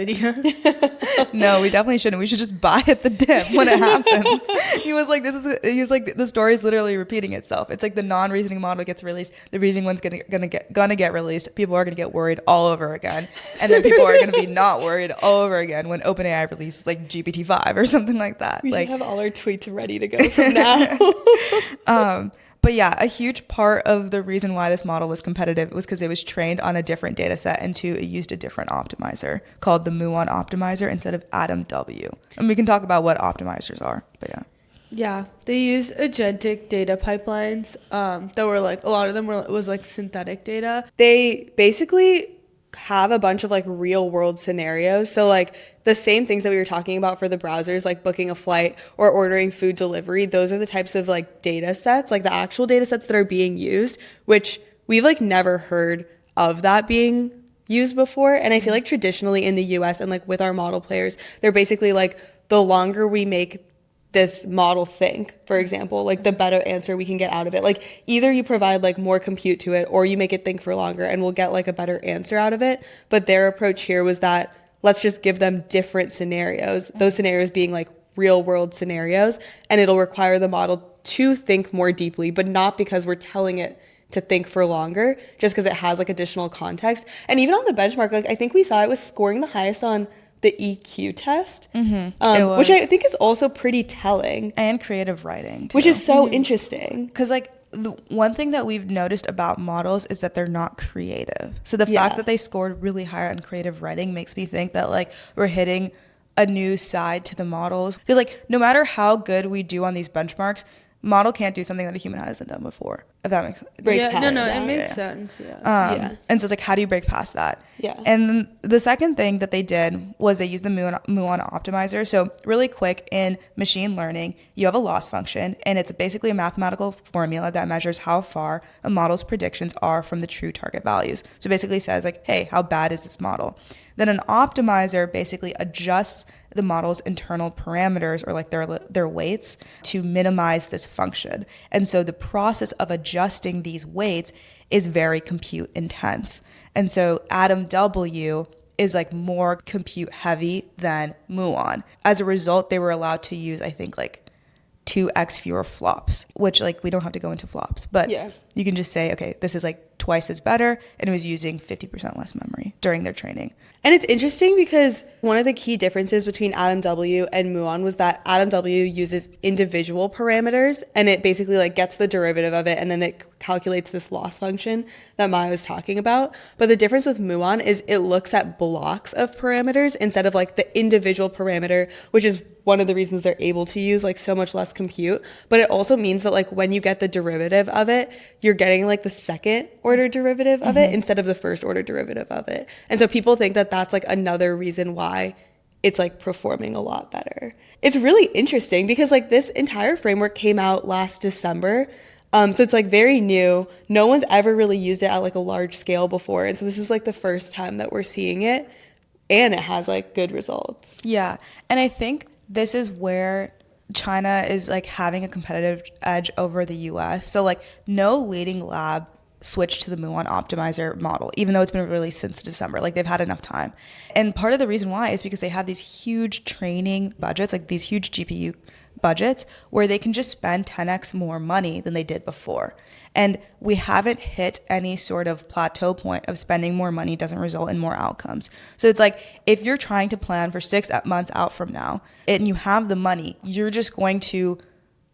No, we definitely shouldn't. We should just buy at the dip when it happens. He was like the story is literally repeating itself. It's like the non-reasoning model gets released, the reasoning one's gonna get released. People are gonna get worried all over again, and then people are gonna be not worried all over again when OpenAI releases like GPT-5 or something like that. We like have all our tweets ready to go from now. But yeah, a huge part of the reason why this model was competitive was because it was trained on a different data set, and two, it used a different optimizer called the Muon optimizer instead of Atom W. And we can talk about what optimizers are, but yeah. Yeah, they use agentic data pipelines that were like, a lot of them was like synthetic data. They basically have a bunch of like real world scenarios. So like the same things that we were talking about for the browsers, like booking a flight or ordering food delivery, those are the types of like data sets, like the actual data sets that are being used, which we've like never heard of that being used before. And I feel like traditionally in the US and like with our model players, they're basically like the longer we make this model think, for example, like the better answer we can get out of it. Like either you provide like more compute to it or you make it think for longer and we'll get like a better answer out of it. But their approach here was that let's just give them different scenarios, those scenarios being like real world scenarios, and it'll require the model to think more deeply, but not because we're telling it to think for longer, just because it has like additional context. And even on the benchmark, like I think we saw it was scoring the highest on the EQ test, which I think is also pretty telling. And creative writing, too. Which is so interesting. Because, like, the one thing that we've noticed about models is that they're not creative. So the fact that they scored really high on creative writing makes me think that, like, we're hitting a new side to the models. Because, like, no matter how good we do on these benchmarks, model can't do something that a human hasn't done before, if that makes sense. It makes sense. And so it's like, how do you break past that? Yeah. And then the second thing that they did was they used the Muon optimizer. So really quick, in machine learning, you have a loss function, and it's basically a mathematical formula that measures how far a model's predictions are from the true target values. So basically says like, hey, how bad is this model? Then an optimizer basically adjusts the model's internal parameters, or like their weights, to minimize this function. And so the process of adjusting these weights is very compute intense. And so Adam W is like more compute heavy than Muon. As a result, they were allowed to use, I think, like 2x fewer flops, which like we don't have to go into flops, but you can just say, okay, this is like twice as better, and it was using 50% less memory during their training. And it's interesting because one of the key differences between Adam W and Muon was that Adam W uses individual parameters, and it basically like gets the derivative of it, and then it calculates this loss function that Maya was talking about. But the difference with Muon is it looks at blocks of parameters instead of like the individual parameter, which is one of the reasons they're able to use like so much less compute. But it also means that like when you get the derivative of it, you're getting like the second order derivative of it instead of the first order derivative of it. And so people think that that's like another reason why it's like performing a lot better. It's really interesting because like this entire framework came out last December. So it's like very new. No one's ever really used it at like a large scale before. And so this is like the first time that we're seeing it, and it has like good results. Yeah. And I think this is where China is like having a competitive edge over the US. So like no leading lab switched to the Muon optimizer model, even though it's been released since December. Like they've had enough time. And part of the reason why is because they have these huge training budgets, like these huge GPU budgets, where they can just spend 10x more money than they did before. And we haven't hit any sort of plateau point of spending more money doesn't result in more outcomes. So it's like, if you're trying to plan for 6 months out from now and you have the money, you're just going to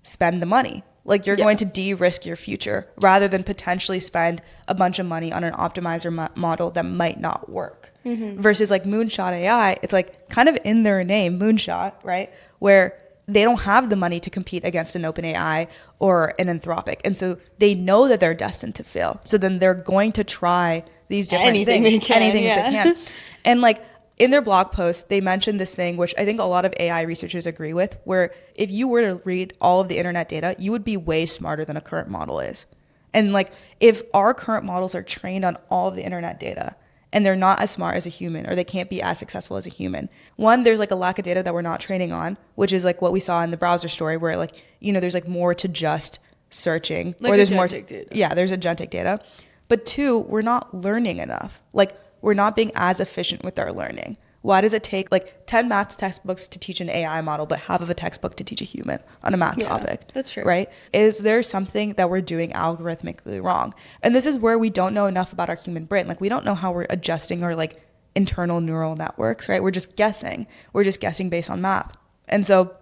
spend the money. Like you're going to de-risk your future rather than potentially spend a bunch of money on an optimizer model that might not work. Versus like Moonshot AI, it's like kind of in their name, Moonshot, right? Where they don't have the money to compete against an OpenAI or an Anthropic. And so they know that they're destined to fail. So then they're going to try these different anything things. they can. And like in their blog post, they mentioned this thing, which I think a lot of AI researchers agree with, where if you were to read all of the internet data, you would be way smarter than a current model is. And like if our current models are trained on all of the internet data, and they're not as smart as a human, or they can't be as successful as a human. One, there's like a lack of data that we're not training on, which is like what we saw in the browser story, where like, you know, there's like more to just searching, like or there's more data. Yeah, there's agentic data. But two, we're not learning enough. Like we're not being as efficient with our learning. Why does it take like 10 math textbooks to teach an AI model, but half of a textbook to teach a human on a math topic? That's true. Right? Is there something that we're doing algorithmically wrong? And this is where we don't know enough about our human brain. Like we don't know how we're adjusting our like internal neural networks, right? We're just guessing. We're just guessing based on math. And so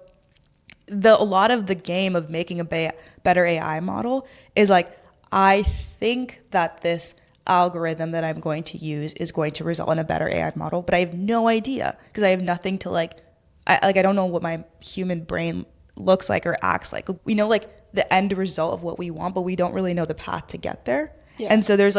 a lot of the game of making a better AI model is like, I think that this algorithm that I'm going to use is going to result in a better AI model, but I have no idea because I have nothing to like, I don't know what my human brain looks like or acts like. We know like the end result of what we want, but we don't really know the path to get there. And so there's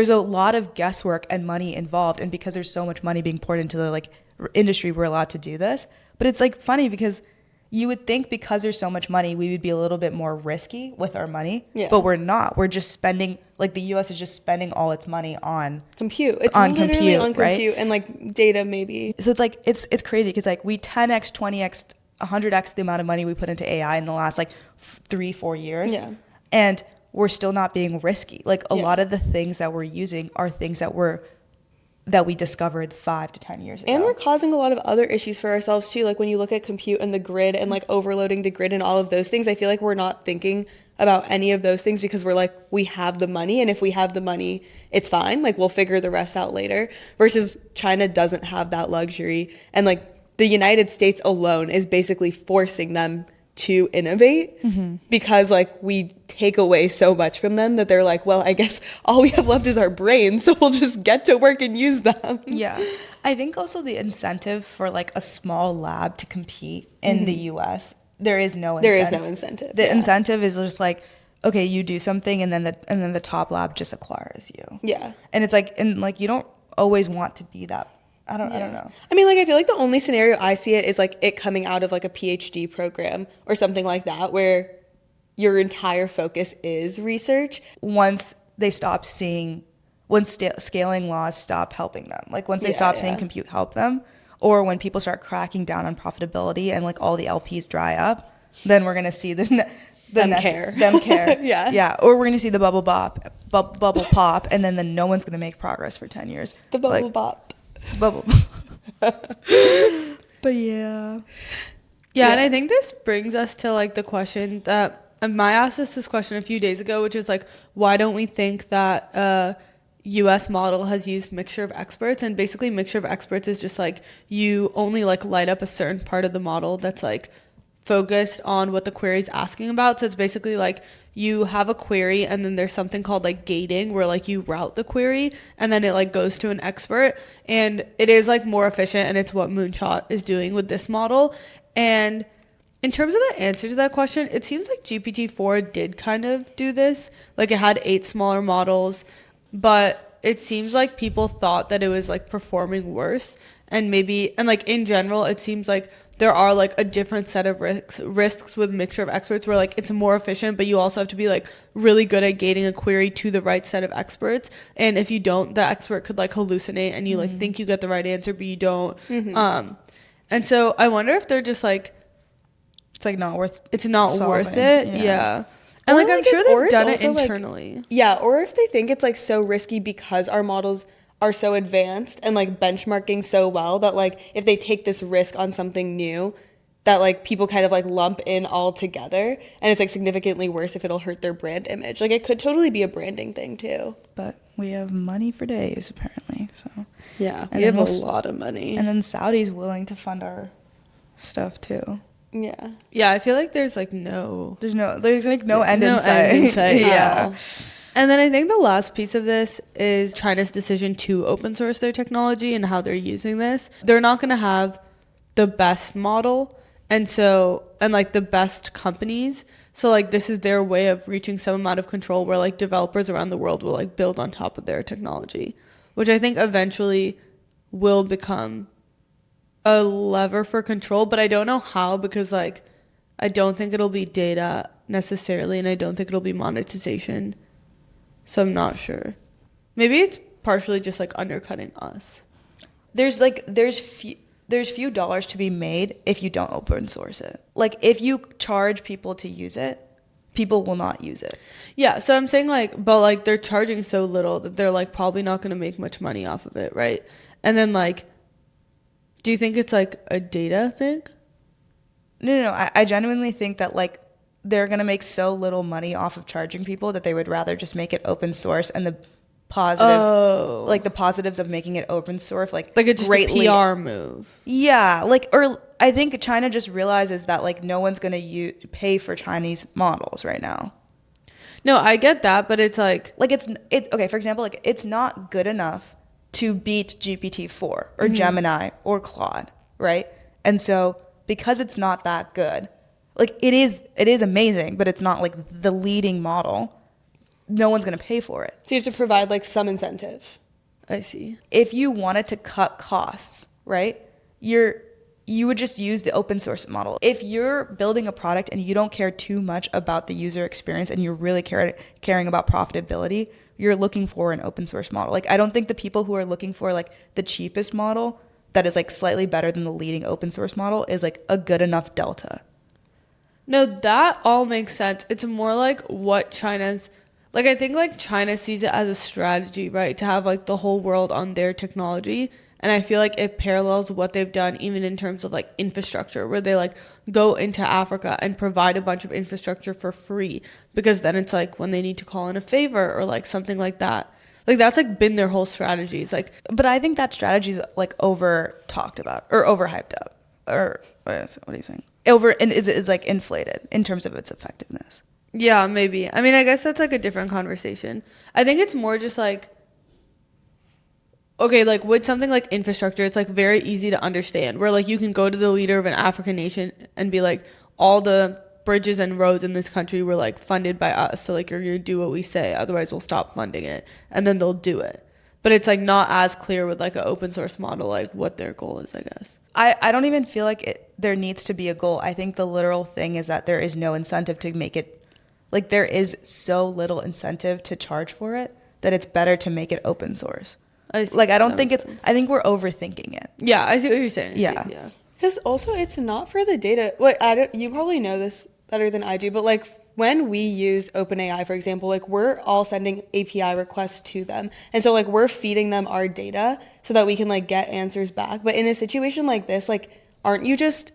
a lot of guesswork and money involved. And because there's so much money being poured into the like industry, we're allowed to do this. But it's like funny because you would think because there's so much money, we would be a little bit more risky with our money, but we're not. We're just spending, like the US is just spending all its money on compute. It's on literally compute, on compute, right? And like data maybe. So it's like, it's crazy because like we 10x, 20x 100x the amount of money we put into AI in the last like 3-4 years. Yeah. And we're still not being risky. Like a Yeah. lot of the things that we're using are things that we discovered 5 to 10 years ago. And we're causing a lot of other issues for ourselves too. Like when you look at compute and the grid and like overloading the grid and all of those things, I feel like we're not thinking about any of those things because we're like, we have the money, and if we have the money, it's fine. Like we'll figure the rest out later. Versus China doesn't have that luxury. And like the United States alone is basically forcing them to innovate because like we take away so much from them that they're like, well, I guess all we have left is our brains, so we'll just get to work and use them. Yeah. I think also the incentive for like a small lab to compete in the US, there is no incentive. There is no incentive. The incentive is just like, okay, you do something and then the top lab just acquires you. Yeah. And it's like, and like you don't always want to be that. I don't know. I mean, like, I feel like the only scenario I see it is like it coming out of like a PhD program or something like that where your entire focus is research. Once they stop seeing, once scaling laws stop helping them, like once they stop seeing compute help them, or when people start cracking down on profitability and like all the LPs dry up, then we're gonna see them care. Yeah. Or we're gonna see the bubble pop, and then no one's gonna make progress for 10 years. The bubble bop. Bubble. But yeah. And I think this brings us to like the question that I asked us this question a few days ago, which is like, why don't we think that US model has used mixture of experts? And basically mixture of experts is just like you only like light up a certain part of the model that's like focused on what the query is asking about. So it's basically like you have a query and then there's something called like gating where like you route the query and then it like goes to an expert, and it is like more efficient, and it's what Moonshot is doing with this model. And in terms of the answer to that question, it seems like GPT-4 did kind of do this. Like it had 8 smaller models, but it seems like people thought that it was like performing worse. And like in general, it seems like there are like a different set of risks with mixture of experts where like it's more efficient, but you also have to be like really good at gating a query to the right set of experts. And if you don't, the expert could like hallucinate and you like think you get the right answer, but you don't. And so I wonder if they're just like, It's like not worth it's not solving. worth it. Yeah. And Or, like I'm like, sure or they've it's done it also, like- internally. Yeah, or if they think it's like so risky because our models are so advanced and like benchmarking so well that like if they take this risk on something new, that like people kind of like lump in all together, and it's like significantly worse if it'll hurt their brand image. Like it could totally be a branding thing too. But we have money for days apparently. So Yeah, And we have then a lot of money. and then Saudi's willing to fund our stuff too. Yeah. Yeah, I feel like there's like no There's like no end in no sight. end in sight. Yeah. And then I think the last piece of this is China's decision to open source their technology and how they're using this. They're not going to have the best model and like the best companies. So like this is their way of reaching some amount of control where like developers around the world will like build on top of their technology, which I think eventually will become a lever for control, but I don't know how, because like I don't think it'll be data necessarily, and I don't think it'll be monetization. So I'm not sure. Maybe it's partially just like undercutting us. There's few dollars to be made if you don't open source it. Like if you charge people to use it, people will not use it. Yeah, so I'm saying like, but like they're charging so little that they're like probably not going to make much money off of it, right? And then like, do you think it's like a data thing? No. I genuinely think that like they're going to make so little money off of charging people that they would rather just make it open source, and the positives, like the positives of making it open source, like it's just greatly, a PR move. Yeah, like, or I think China just realizes that like no one's going to pay for Chinese models right now. No, I get that, but it's like it's okay. For example, like it's not good enough to beat GPT-4 or Gemini or Claude, right? And so because it's not that good, like it is amazing, but it's not like the leading model. No one's going to pay for it. So you have to provide like some incentive. I see. If you wanted to cut costs, right? You would just use the open source model. If you're building a product and you don't care too much about the user experience and you're really caring about profitability, you're looking for an open source model. Like I don't think the people who are looking for like the cheapest model, that is like slightly better than the leading open source model is like a good enough delta. No, that all makes sense. It's more like what China's, like, I think like China sees it as a strategy, right? To have like the whole world on their technology. And I feel like it parallels what they've done even in terms of like infrastructure, where they like go into Africa and provide a bunch of infrastructure for free, because then it's like when they need to call in a favor or like something like that. Like that's like been their whole strategy. It's like, but I think that strategy is like over talked about or overhyped up, or what are you saying? Over, and is like inflated in terms of its effectiveness. yeah, maybe. I mean, I guess that's like a different conversation. I think it's more just like, okay, like with something like infrastructure, it's like very easy to understand, where like you can go to the leader of an African nation and be like, all the bridges and roads in this country were like funded by us, so like you're gonna do what we say, otherwise we'll stop funding it, and then they'll do it. But it's like not as clear with like an open source model like what their goal is, I guess. I don't even feel like there needs to be a goal. I think the literal thing is that there is no incentive to make it, like there is so little incentive to charge for it that it's better to make it open source. Like I don't think it's sense. I think we're overthinking it. Yeah, I see what you're saying. Yeah. Because also it's not for the data. Like you probably know this better than I do, but like when we use OpenAI, for example, like we're all sending API requests to them. And so like we're feeding them our data so that we can like get answers back. But in a situation like this, like aren't you just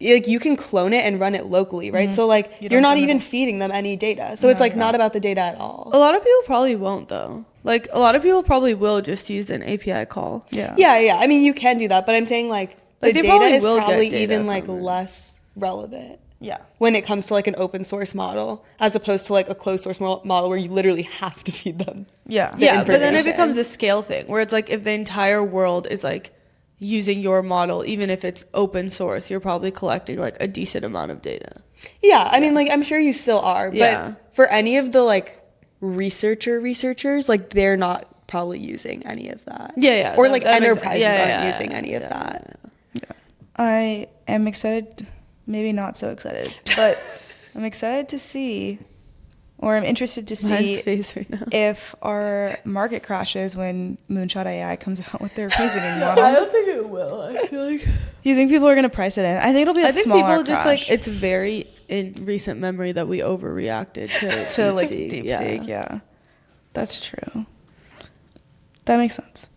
like you can clone it and run it locally, right? Mm-hmm. So like you're not even feeding them any data. So it's like not about the data at all. A lot of people probably won't though. Like a lot of people probably will just use an API call. Yeah. I mean, you can do that, but I'm saying like the data is probably even like less relevant. Yeah. When it comes to like an open source model, as opposed to like a closed source model where you literally have to feed them. Yeah. Yeah, but then it becomes a scale thing where it's like if the entire world is like using your model, even if it's open source, you're probably collecting like a decent amount of data. Yeah. I mean, like I'm sure you still are, but for any of the like researchers, like they're not probably using any of that. Yeah. Or like enterprises aren't using any of that. Yeah. I am excited. Maybe not so excited, but I'm excited to see, or I'm interested to see if our market crashes when Moonshot AI comes out with their reasoning model. I don't think it will. I feel like. You think people are going to price it in? I think it'll be a smaller crash. I think people just like, it's very in recent memory that we overreacted to like DeepSeek. Yeah, that's true. That makes sense.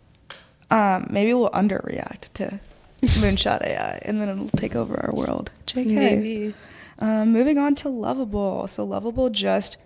Maybe we'll underreact to Moonshot AI, and then it'll take over our world. JK. Maybe. Moving on to Lovable. So Lovable just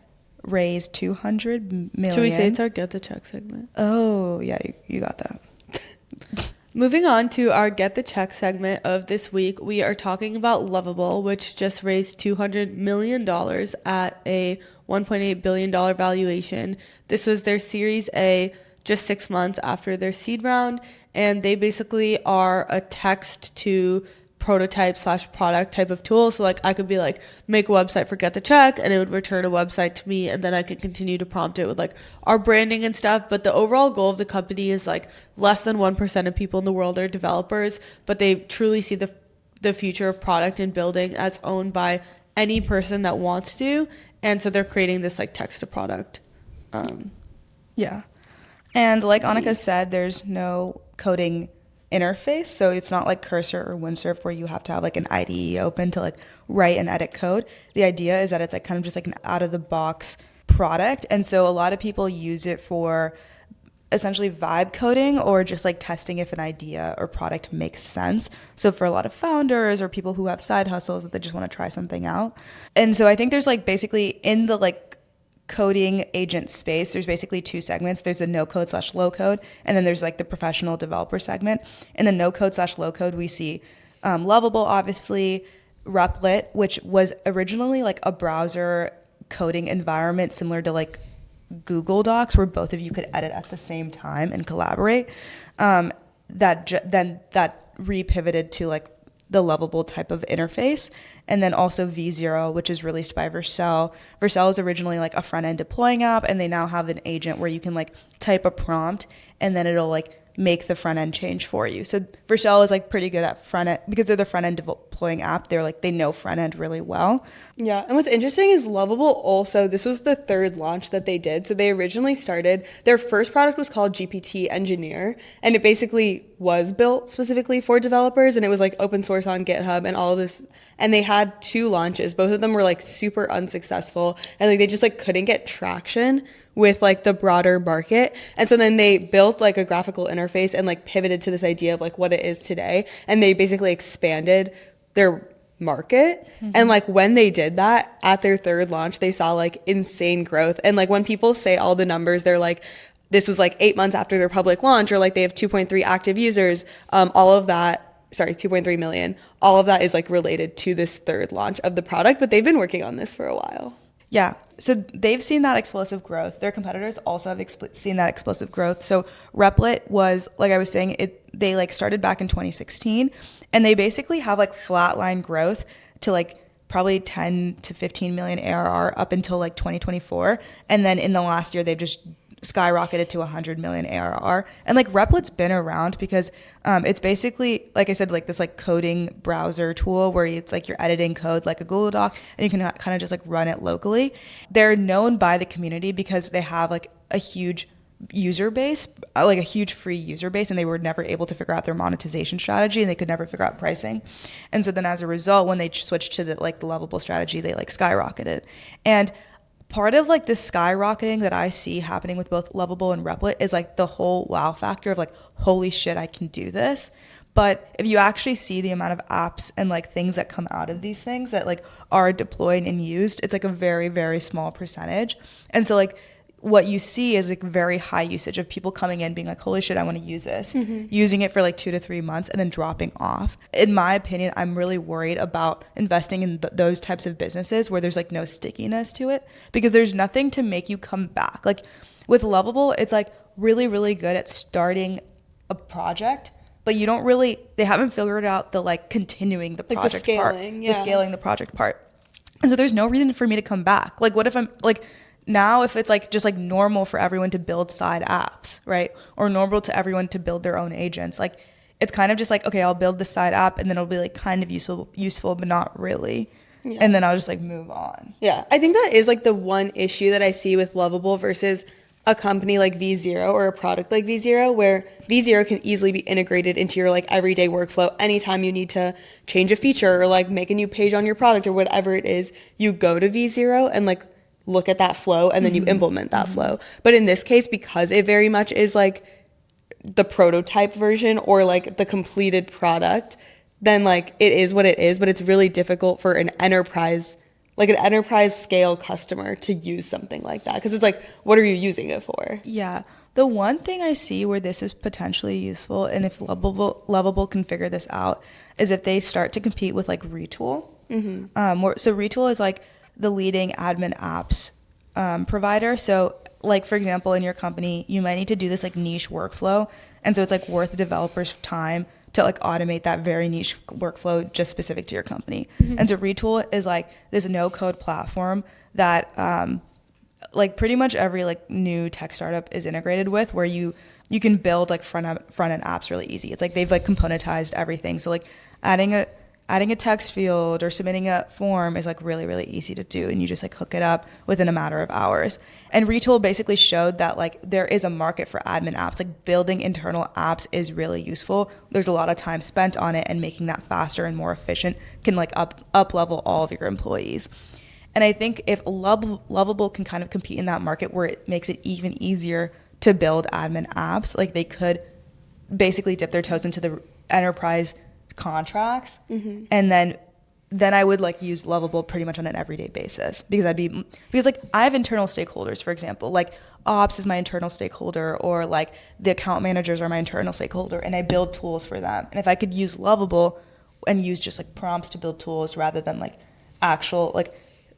raised $200 million. Should we say it's our Get the Check segment? Oh, yeah, you got that. Moving on to our Get the Check segment of this week, we are talking about Lovable, which just raised $200 million at a $1.8 billion valuation. This was their Series A, just 6 months after their seed round, and they basically are a text to prototype / product type of tool. So like I could be like, make a website for Get the Check, and it would return a website to me, and then I could continue to prompt it with like our branding and stuff. But the overall goal of the company is like less than 1% of people in the world are developers, but they truly see the future of product and building as owned by any person that wants to. And so they're creating this like text to product. Yeah. And like Annika said, there's no coding interface, so it's not like Cursor or Windsurf where you have to have like an IDE open to like write and edit code. The idea is that it's like kind of just like an out of the box product, and so a lot of people use it for essentially vibe coding or just like testing if an idea or product makes sense. So for a lot of founders or people who have side hustles that they just want to try something out. And so I think there's like basically in the like coding agent space, there's basically two segments. There's the no code / low code, and then there's like the professional developer segment. In the no code / low code, we see Lovable, obviously, Replit, which was originally like a browser coding environment similar to like Google Docs, where both of you could edit at the same time and collaborate. Then that repivoted to like the Lovable type of interface. And then also V0, which is released by Vercel. Vercel is originally like a front-end deploying app, and they now have an agent where you can like type a prompt, and then it'll like make the front end change for you. So Vercel is like pretty good at front end because they're the front end deploying app. They're like, they know front end really well. Yeah. And what's interesting is Lovable also, this was the third launch that they did. So they originally started, their first product was called GPT Engineer, and it basically was built specifically for developers, and it was like open source on GitHub and all of this. And they had 2 launches. Both of them were like super unsuccessful, and like they just like couldn't get traction with like the broader market. And so then they built like a graphical interface and like pivoted to this idea of like what it is today. And they basically expanded their market. And like when they did that at their third launch, they saw like insane growth. And like when people say all the numbers, they're like, this was like 8 months after their public launch, or like they have 2.3 active users, all of that, sorry, 2.3 million, all of that is like related to this third launch of the product, but they've been working on this for a while. Yeah. So they've seen that explosive growth. Their competitors also have seen that explosive growth. So Replit was, like I was saying, they like started back in 2016, and they basically have like flatline growth to like probably 10 to 15 million ARR up until like 2024. And then in the last year, they've just skyrocketed to 100 million ARR. And like Replit's been around because it's basically, like I said, like this like coding browser tool where it's like you're editing code like a Google Doc, and you can kind of just like run it locally. They're known by the community because they have like a huge user base, like a huge free user base, and they were never able to figure out their monetization strategy, and they could never figure out pricing. And so then as a result, when they switched to the like the Lovable strategy, they like skyrocketed. And part of like the skyrocketing that I see happening with both Lovable and Replit is like the whole wow factor of like, holy shit, I can do this. But if you actually see the amount of apps and like things that come out of these things that like are deployed and used, it's like a very, very small percentage. And so like what you see is like very high usage of people coming in being like, holy shit, I want to use this, using it for like 2 to 3 months and then dropping off. In my opinion, I'm really worried about investing in those types of businesses where there's like no stickiness to it, because there's nothing to make you come back. Like with Lovable, it's like really, really good at starting a project, but you don't really, they haven't figured out the like continuing the project like the scaling, part, the scaling the project part. And so there's no reason for me to come back. Like what if I'm like, now if it's like just like normal for everyone to build side apps, right? Or normal to everyone to build their own agents, like it's kind of just like, okay, I'll build the side app and then it'll be like kind of useful, but not really. Yeah. And then I'll just like move on. Yeah. I think that is like the one issue that I see with Lovable versus a company like V0 or a product like V0, where V0 can easily be integrated into your like everyday workflow. Anytime you need to change a feature or like make a new page on your product or whatever it is, you go to V0 and like look at that flow and then you implement that flow. But in this case, because it very much is like the prototype version or like the completed product, then like it is what it is, but it's really difficult for an enterprise scale customer to use something like that, because it's like, what are you using it for? Yeah. The one thing I see where this is potentially useful, and if Lovable can figure this out, is if they start to compete with like Retool. So Retool is like the leading admin apps provider. So like, for example, in your company, you might need to do this like niche workflow. And so it's like worth the developer's time to like automate that very niche workflow just specific to your company. And so Retool is like this no code platform that like pretty much every like new tech startup is integrated with, where you can build like front end apps really easy. It's like they've like componentized everything. So like adding a text field or submitting a form is like really, really easy to do, and you just like hook it up within a matter of hours. And Retool basically showed that like there is a market for admin apps. Like building internal apps is really useful. There's a lot of time spent on it, and making that faster and more efficient can like up level all of your employees. And I think if Lovable can kind of compete in that market where it makes it even easier to build admin apps, like they could basically dip their toes into the enterprise contracts, and then I would like use Lovable pretty much on an everyday basis, because like I have internal stakeholders, for example, like ops is my internal stakeholder, or like the account managers are my internal stakeholder, and I build tools for them. And if I could use Lovable and use just like prompts to build tools rather than like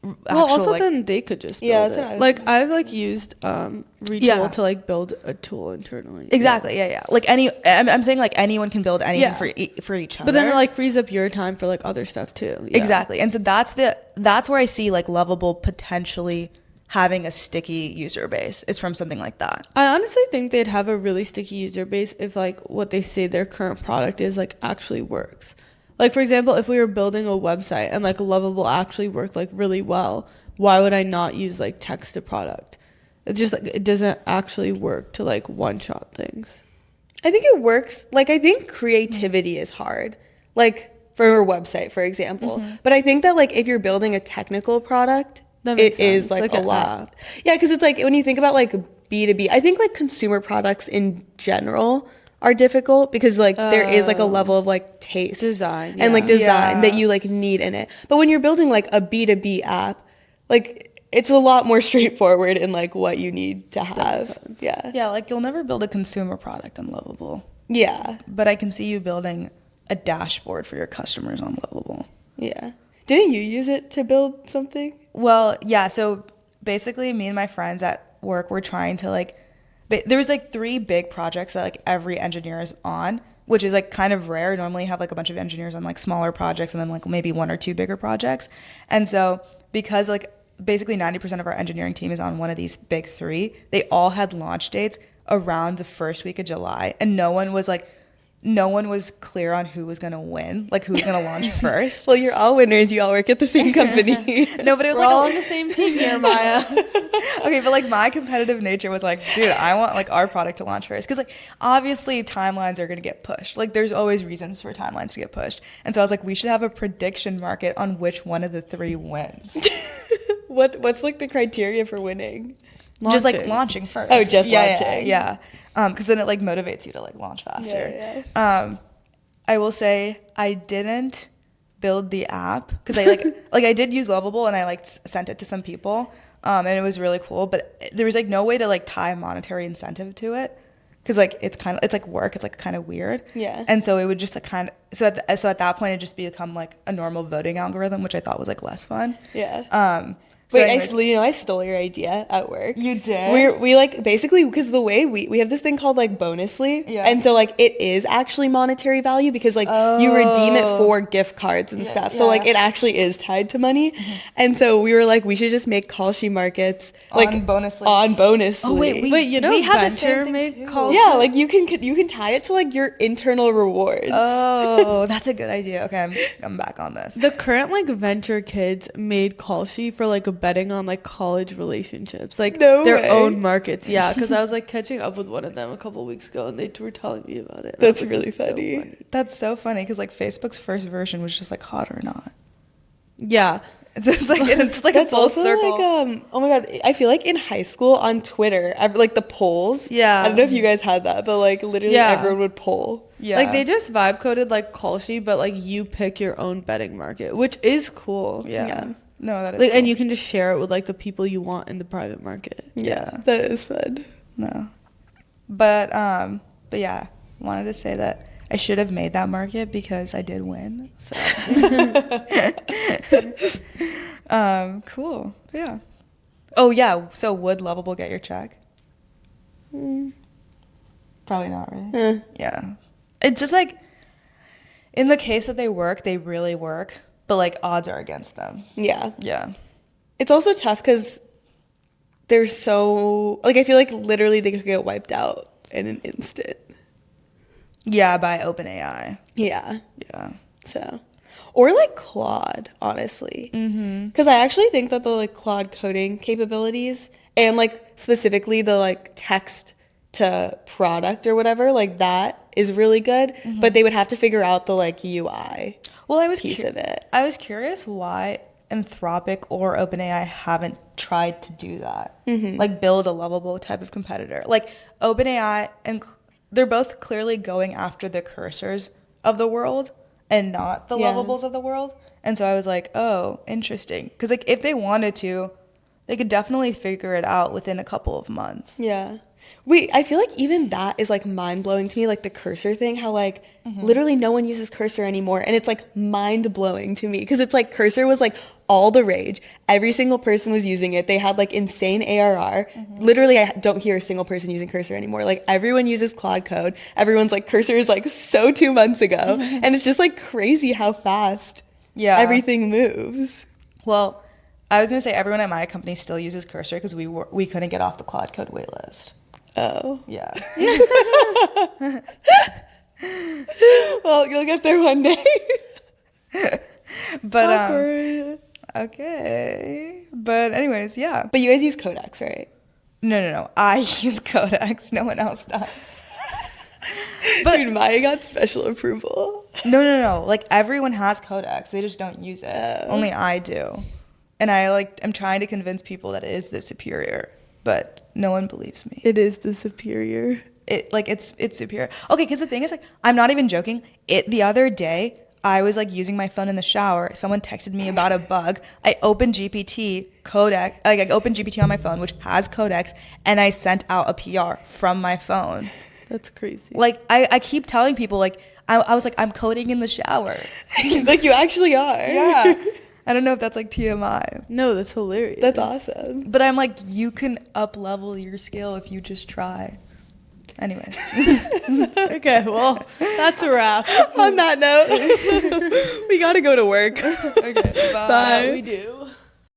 then they could just build it. Like I've like used Retool to like build a tool internally. Exactly. Yeah. Like I'm saying like anyone can build anything for each other. But then it like frees up your time for like other stuff too. Yeah. Exactly. And so that's where I see like Lovable potentially having a sticky user base is from something like that. I honestly think they'd have a really sticky user base if like what they say their current product is like actually works. Like, for example, if we were building a website and like Lovable actually worked like really well, why would I not use like text to product? It's just like it doesn't actually work to like one shot things. I think it works. Like, I think creativity is hard. Like, for a website, for example. But I think that like if you're building a technical product, it is like a lot. Yeah, because it's like when you think about like B2B, I think like consumer products in general are difficult because like there is like a level of like taste Design, and like design Yeah. that you like need in it. But when you're building like a B2B app, like it's a lot more straightforward in like what you need to have. Yeah. Yeah, like you'll never build a consumer product on Lovable. Yeah. But I can see you building a dashboard for your customers on Lovable. Yeah. Didn't you use it to build something? Well, yeah, so basically me and my friends at work were trying to like there was like 3 big projects that like every engineer is on, which is like kind of rare. Normally you have like a bunch of engineers on like smaller projects and then like maybe 1 or 2 bigger projects. And so because like basically 90% of our engineering team is on one of these big 3, they all had launch dates around the first week of July, and no one was clear on who was going to win, like who was going to launch first. Well, you're all winners. You all work at the same company. No, but it was We're like all on the same team here, Maya. okay, but like my competitive nature was like, dude, I want like our product to launch first, because like obviously timelines are going to get pushed. Like there's always reasons for timelines to get pushed, and so I was like, we should have a prediction market on which one of the 3 wins. What's like the criteria for winning? Just like launching first. Oh, just launching. launching. Yeah. Because then it like motivates you to like launch faster. Yeah. I will say I didn't build the app because I like like I did use Lovable and I like sent it to some people, and it was really cool. But there was like no way to like tie a monetary incentive to it because like it's like work. It's like kind of weird. Yeah. And so it would just like kind of so at that point it just become like a normal voting algorithm, which I thought was like less fun. Yeah. So Wait, anyways, I stole your idea at work. You did? We like basically because the way we have this thing called like Bonusly, Yeah. and so like it is actually monetary value because like you redeem it for gift cards and stuff. So like it actually is tied to money, and so we were like we should just make Kalshi markets like On Bonusly. On Bonusly. Oh, wait, But you know, we have the Venture same thing made too. calls. yeah, like you can tie it to like your internal rewards. Oh, that's a good idea. Okay, I'm back on this. The current like venture kids made Kalshi for like betting on like college relationships, like No their way. own markets. Yeah, because I was like catching up with one of them a couple weeks ago, and they were telling me about it. That's I was like, really so funny. That's so funny because like Facebook's first version was just like hot or not. Yeah, It's just like That's a full also circle. like oh my god, I feel like in high school on Twitter, like the polls. Yeah. I don't know if you guys had that, but like literally Yeah. everyone would poll. Yeah, like they just vibe coded like Kalshi, but like you pick your own betting market, which is cool. yeah. No, that is Like, cool. and you can just share it with like the people you want in the private market. Yeah. That is fun. No, but yeah, wanted to say that I should have made that market because I did win. So cool. Yeah. Oh yeah. So would Lovable get your check? Probably not, right? Yeah. It's just like in the case that they work, they really work, but like odds are against them. Yeah. Yeah. It's also tough because they're so like I feel like literally they could get wiped out in an instant. Yeah, by OpenAI. Yeah. Yeah. So, or like Claude, honestly, because I actually think that the like Claude coding capabilities and like specifically the like text to product or whatever, like that is really good. But they would have to figure out the like UI Well, I was piece of it. I was curious why Anthropic or OpenAI haven't tried to do that, like build a Lovable type of competitor. Like OpenAI and they're both clearly going after the cursors of the world and not the Yeah. Lovables of the world. And so I was like, oh, interesting. Because like if they wanted to, they could definitely figure it out within a couple of months. Yeah. Wait, I feel like even that is like mind blowing to me, like the cursor thing, how like literally no one uses cursor anymore. And it's like mind blowing to me because it's like cursor was like all the rage. Every single person was using it. They had like insane ARR. Literally, I don't hear a single person using cursor anymore. Like everyone uses Claude Code. Everyone's like cursor is like so 2 months ago. And it's just like crazy how fast Yeah. everything moves. Well, I was gonna say everyone at my company still uses Cursor because we couldn't get off the Claude Code waitlist. Oh. Yeah. Well, you'll get there one day. But Awkward. okay. But anyways, yeah. But you guys use Codex, right? No. I use Codex. No one else does. But dude, Maya got special approval. No. Like everyone has Codex. They just don't use it. Oh. Only I do. And I'm trying to convince people that it is the superior, but no one believes me. It is the superior. It's superior. Okay, because the thing is, like, I'm not even joking. The other day, I was like using my phone in the shower. Someone texted me about a bug. I opened GPT Codex. Like, I opened GPT on my phone, which has Codex, and I sent out a PR from my phone. That's crazy. Like, I keep telling people, like, I was like, I'm coding in the shower. Like you actually are. Yeah. I don't know if that's like TMI. No, that's hilarious. That's awesome. But I'm like, you can up level your skill if you just try. Anyways. Okay, well, that's a wrap. On that note, we gotta go to work. Okay, bye. Bye. We do.